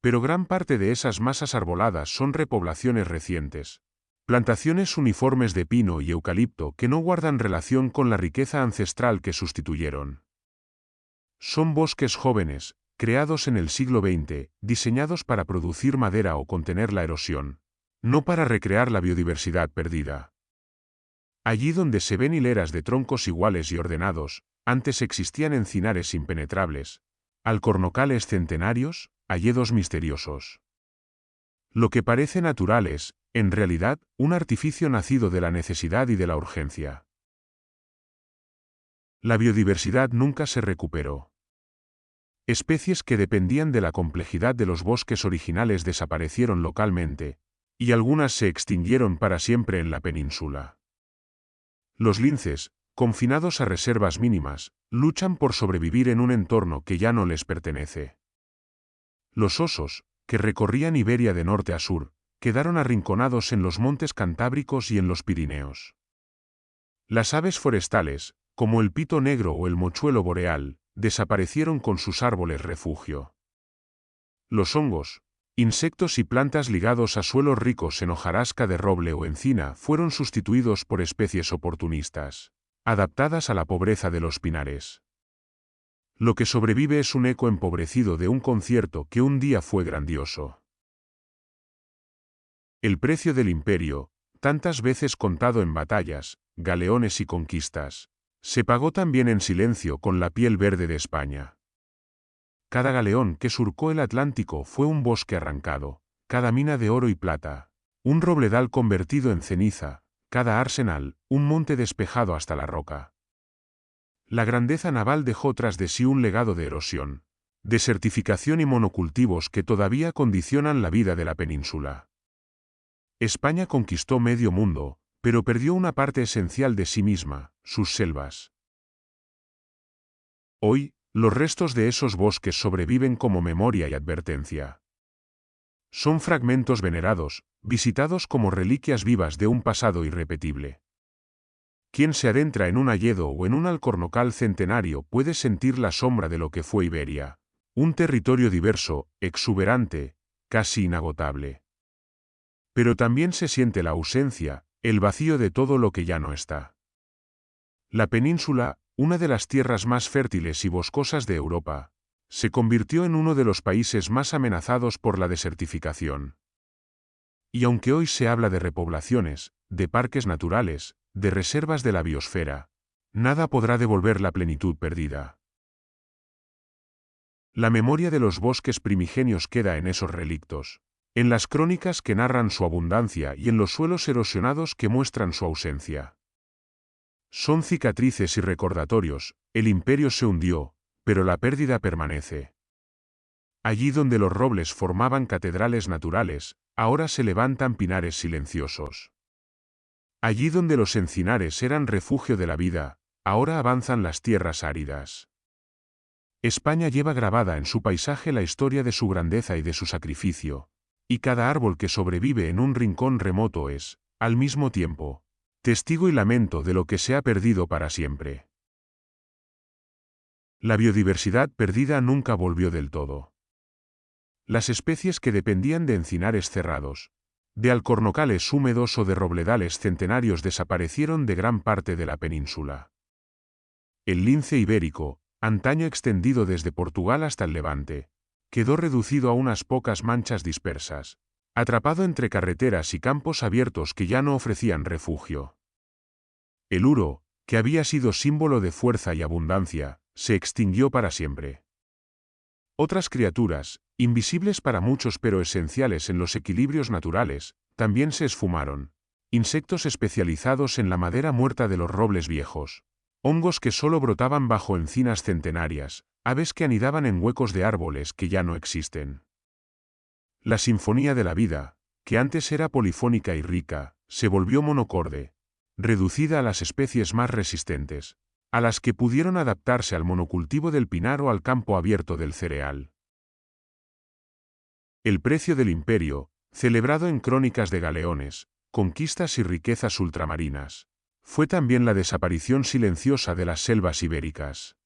Pero gran parte de esas masas arboladas son repoblaciones recientes, plantaciones uniformes de pino y eucalipto que no guardan relación con la riqueza ancestral que sustituyeron. Son bosques jóvenes, creados en el siglo XX, diseñados para producir madera o contener la erosión, no para recrear la biodiversidad perdida. Allí donde se ven hileras de troncos iguales y ordenados, antes existían encinares impenetrables, alcornocales centenarios, hayedos misteriosos. Lo que parece natural es, en realidad, un artificio nacido de la necesidad y de la urgencia. La biodiversidad nunca se recuperó. Especies que dependían de la complejidad de los bosques originales desaparecieron localmente, y algunas se extinguieron para siempre en la península. Los linces, confinados a reservas mínimas, luchan por sobrevivir en un entorno que ya no les pertenece. Los osos, que recorrían Iberia de norte a sur, quedaron arrinconados en los montes cantábricos y en los Pirineos. Las aves forestales, como el pito negro o el mochuelo boreal, desaparecieron con sus árboles refugio. Los hongos, insectos y plantas ligados a suelos ricos en hojarasca de roble o encina fueron sustituidos por especies oportunistas, adaptadas a la pobreza de los pinares. Lo que sobrevive es un eco empobrecido de un concierto que un día fue grandioso. El precio del imperio, tantas veces contado en batallas, galeones y conquistas, se pagó también en silencio con la piel verde de España. Cada galeón que surcó el Atlántico fue un bosque arrancado, cada mina de oro y plata, un robledal convertido en ceniza, cada arsenal, un monte despejado hasta la roca. La grandeza naval dejó tras de sí un legado de erosión, desertificación y monocultivos que todavía condicionan la vida de la península. España conquistó medio mundo, pero perdió una parte esencial de sí misma, sus selvas. Hoy, los restos de esos bosques sobreviven como memoria y advertencia. Son fragmentos venerados, visitados como reliquias vivas de un pasado irrepetible. Quien se adentra en un hayedo o en un alcornocal centenario puede sentir la sombra de lo que fue Iberia, Un territorio diverso, exuberante, casi inagotable. Pero también se siente la ausencia, el vacío de todo lo que ya no está. La península, una de las tierras más fértiles y boscosas de Europa, se convirtió en uno de los países más amenazados por la desertificación. Y aunque hoy se habla de repoblaciones, de parques naturales, de reservas de la biosfera, nada podrá devolver la plenitud perdida. La memoria de los bosques primigenios queda en esos relictos, en las crónicas que narran su abundancia y en los suelos erosionados que muestran su ausencia. Son cicatrices y recordatorios, el imperio se hundió, pero la pérdida permanece. Allí donde los robles formaban catedrales naturales, ahora se levantan pinares silenciosos. Allí donde los encinares eran refugio de la vida, ahora avanzan las tierras áridas. España lleva grabada en su paisaje la historia de su grandeza y de su sacrificio, y cada árbol que sobrevive en un rincón remoto es, al mismo tiempo, testigo y lamento de lo que se ha perdido para siempre. La biodiversidad perdida nunca volvió del todo. Las especies que dependían de encinares cerrados, de alcornocales húmedos o de robledales centenarios desaparecieron de gran parte de la península. El lince ibérico, antaño extendido desde Portugal hasta el Levante, quedó reducido a unas pocas manchas dispersas, atrapado entre carreteras y campos abiertos que ya no ofrecían refugio. El uro, que había sido símbolo de fuerza y abundancia, se extinguió para siempre. Otras criaturas, invisibles para muchos pero esenciales en los equilibrios naturales, también se esfumaron. Insectos especializados en la madera muerta de los robles viejos, hongos que solo brotaban bajo encinas centenarias, aves que anidaban en huecos de árboles que ya no existen. La sinfonía de la vida, que antes era polifónica y rica, se volvió monocorde, reducida a las especies más resistentes, a las que pudieron adaptarse al monocultivo del pinar o al campo abierto del cereal. El precio del imperio, celebrado en crónicas de galeones, conquistas y riquezas ultramarinas, fue también la desaparición silenciosa de las selvas ibéricas.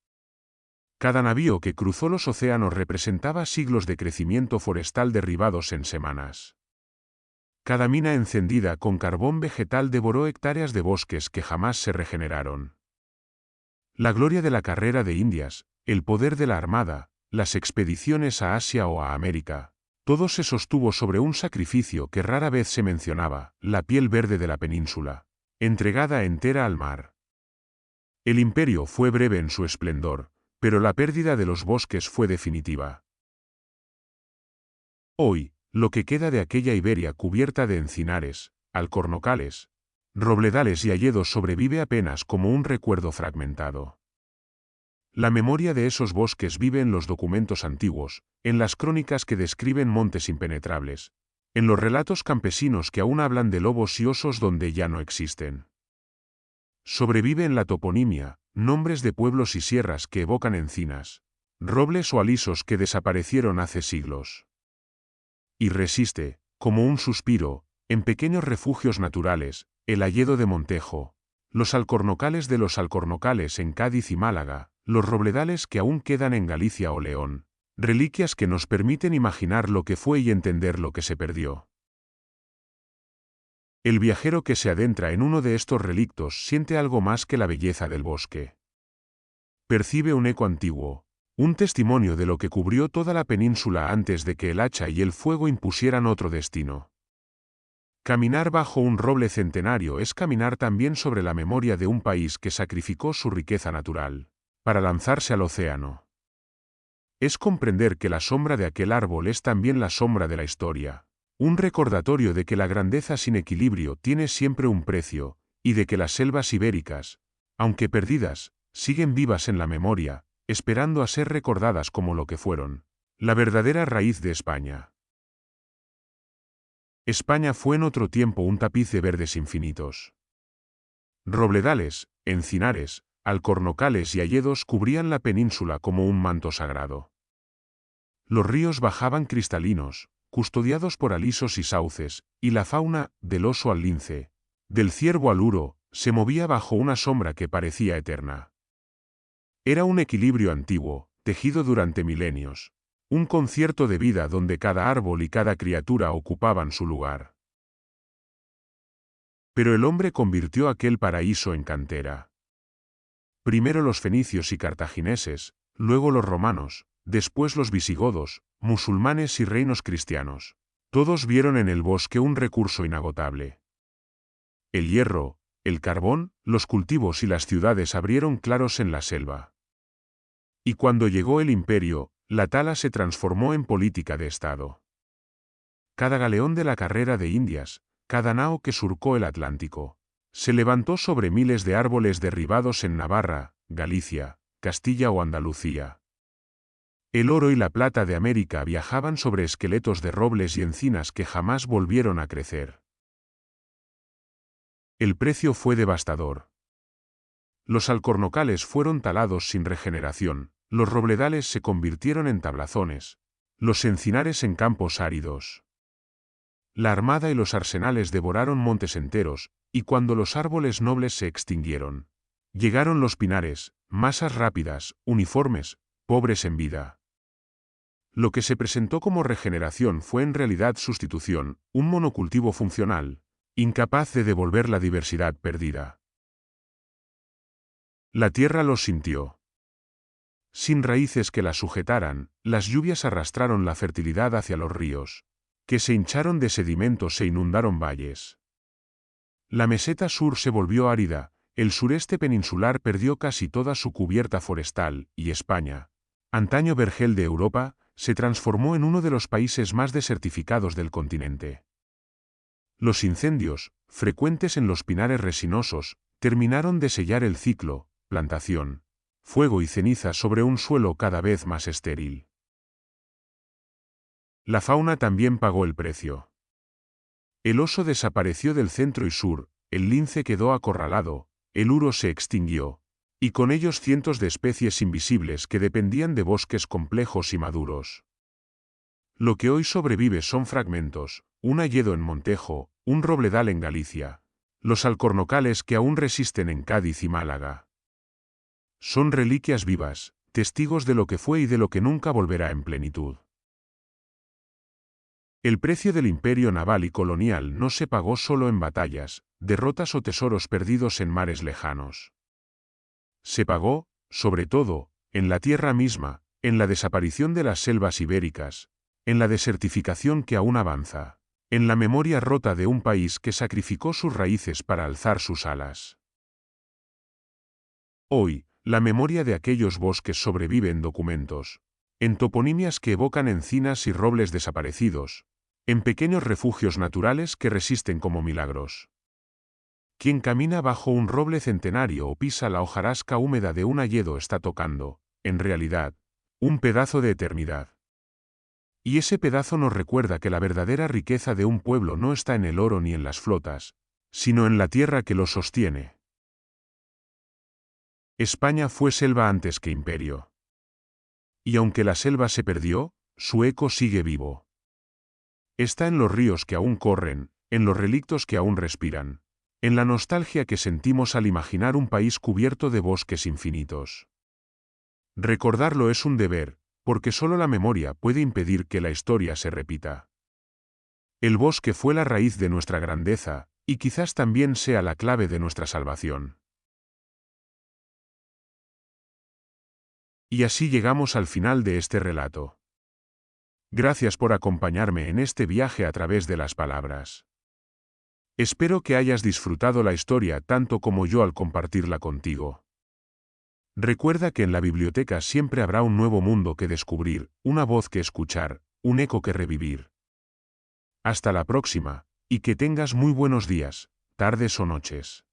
Cada navío que cruzó los océanos representaba siglos de crecimiento forestal derribados en semanas. Cada mina encendida con carbón vegetal devoró hectáreas de bosques que jamás se regeneraron. La gloria de la carrera de Indias, el poder de la armada, las expediciones a Asia o a América, todo se sostuvo sobre un sacrificio que rara vez se mencionaba, la piel verde de la península, entregada entera al mar. El imperio fue breve en su esplendor, pero la pérdida de los bosques fue definitiva. Hoy, lo que queda de aquella Iberia cubierta de encinares, alcornocales, robledales y hayedos sobrevive apenas como un recuerdo fragmentado. La memoria de esos bosques vive en los documentos antiguos, en las crónicas que describen montes impenetrables, en los relatos campesinos que aún hablan de lobos y osos donde ya no existen. Sobrevive en la toponimia, nombres de pueblos y sierras que evocan encinas, robles o alisos que desaparecieron hace siglos. Y resiste, como un suspiro, en pequeños refugios naturales, el hayedo de Montejo, los alcornocales de los alcornocales en Cádiz y Málaga, los robledales que aún quedan en Galicia o León, reliquias que nos permiten imaginar lo que fue y entender lo que se perdió. El viajero que se adentra en uno de estos relictos siente algo más que la belleza del bosque. Percibe un eco antiguo, un testimonio de lo que cubrió toda la península antes de que el hacha y el fuego impusieran otro destino. Caminar bajo un roble centenario es caminar también sobre la memoria de un país que sacrificó su riqueza natural, para lanzarse al océano. Es comprender que la sombra de aquel árbol es también la sombra de la historia, un recordatorio de que la grandeza sin equilibrio tiene siempre un precio, y de que las selvas ibéricas, aunque perdidas, siguen vivas en la memoria, esperando a ser recordadas como lo que fueron, la verdadera raíz de España. España fue en otro tiempo un tapiz de verdes infinitos. Robledales, encinares, alcornocales y hayedos cubrían la península como un manto sagrado. Los ríos bajaban cristalinos, custodiados por alisos y sauces, y la fauna, del oso al lince, del ciervo al uro, se movía bajo una sombra que parecía eterna. Era un equilibrio antiguo, tejido durante milenios, Un concierto de vida donde cada árbol y cada criatura ocupaban su lugar. Pero el hombre convirtió aquel paraíso en cantera. Primero los fenicios y cartagineses, luego los romanos, después los visigodos, musulmanes y reinos cristianos. Todos vieron en el bosque un recurso inagotable. El hierro, el carbón, los cultivos y las ciudades abrieron claros en la selva. Y cuando llegó el imperio, la tala se transformó en política de Estado. Cada galeón de la carrera de Indias, cada nao que surcó el Atlántico, se levantó sobre miles de árboles derribados en Navarra, Galicia, Castilla o Andalucía. El oro y la plata de América viajaban sobre esqueletos de robles y encinas que jamás volvieron a crecer. El precio fue devastador. Los alcornocales fueron talados sin regeneración, los robledales se convirtieron en tablazones, los encinares en campos áridos. La armada y los arsenales devoraron montes enteros, y cuando los árboles nobles se extinguieron, llegaron los pinares, masas rápidas, uniformes, pobres en vida. Lo que se presentó como regeneración fue en realidad sustitución, un monocultivo funcional, incapaz de devolver la diversidad perdida. La tierra los sintió. Sin raíces que la sujetaran, las lluvias arrastraron la fertilidad hacia los ríos, que se hincharon de sedimentos e inundaron valles. La meseta sur se volvió árida, el sureste peninsular perdió casi toda su cubierta forestal, y España, antaño vergel de Europa, se transformó en uno de los países más desertificados del continente. Los incendios, frecuentes en los pinares resinosos, terminaron de sellar el ciclo, plantación, fuego y ceniza sobre un suelo cada vez más estéril. La fauna también pagó el precio. El oso desapareció del centro y sur, el lince quedó acorralado, el uro se extinguió, y con ellos cientos de especies invisibles que dependían de bosques complejos y maduros. Lo que hoy sobrevive son fragmentos, un hayedo en Montejo, un robledal en Galicia, los alcornocales que aún resisten en Cádiz y Málaga. Son reliquias vivas, testigos de lo que fue y de lo que nunca volverá en plenitud. El precio del imperio naval y colonial no se pagó solo en batallas, derrotas o tesoros perdidos en mares lejanos. Se pagó, sobre todo, en la tierra misma, en la desaparición de las selvas ibéricas, en la desertificación que aún avanza, en la memoria rota de un país que sacrificó sus raíces para alzar sus alas. Hoy, la memoria de aquellos bosques sobrevive en documentos, en toponimias que evocan encinas y robles desaparecidos, en pequeños refugios naturales que resisten como milagros. Quien camina bajo un roble centenario o pisa la hojarasca húmeda de un hayedo está tocando, en realidad, un pedazo de eternidad. Y ese pedazo nos recuerda que la verdadera riqueza de un pueblo no está en el oro ni en las flotas, sino en la tierra que lo sostiene. España fue selva antes que imperio. Y aunque la selva se perdió, su eco sigue vivo. Está en los ríos que aún corren, en los relictos que aún respiran, en la nostalgia que sentimos al imaginar un país cubierto de bosques infinitos. Recordarlo es un deber, porque solo la memoria puede impedir que la historia se repita. El bosque fue la raíz de nuestra grandeza, y quizás también sea la clave de nuestra salvación. Y así llegamos al final de este relato. Gracias por acompañarme en este viaje a través de las palabras. Espero que hayas disfrutado la historia tanto como yo al compartirla contigo. Recuerda que en la biblioteca siempre habrá un nuevo mundo que descubrir, una voz que escuchar, un eco que revivir. Hasta la próxima, y que tengas muy buenos días, tardes o noches.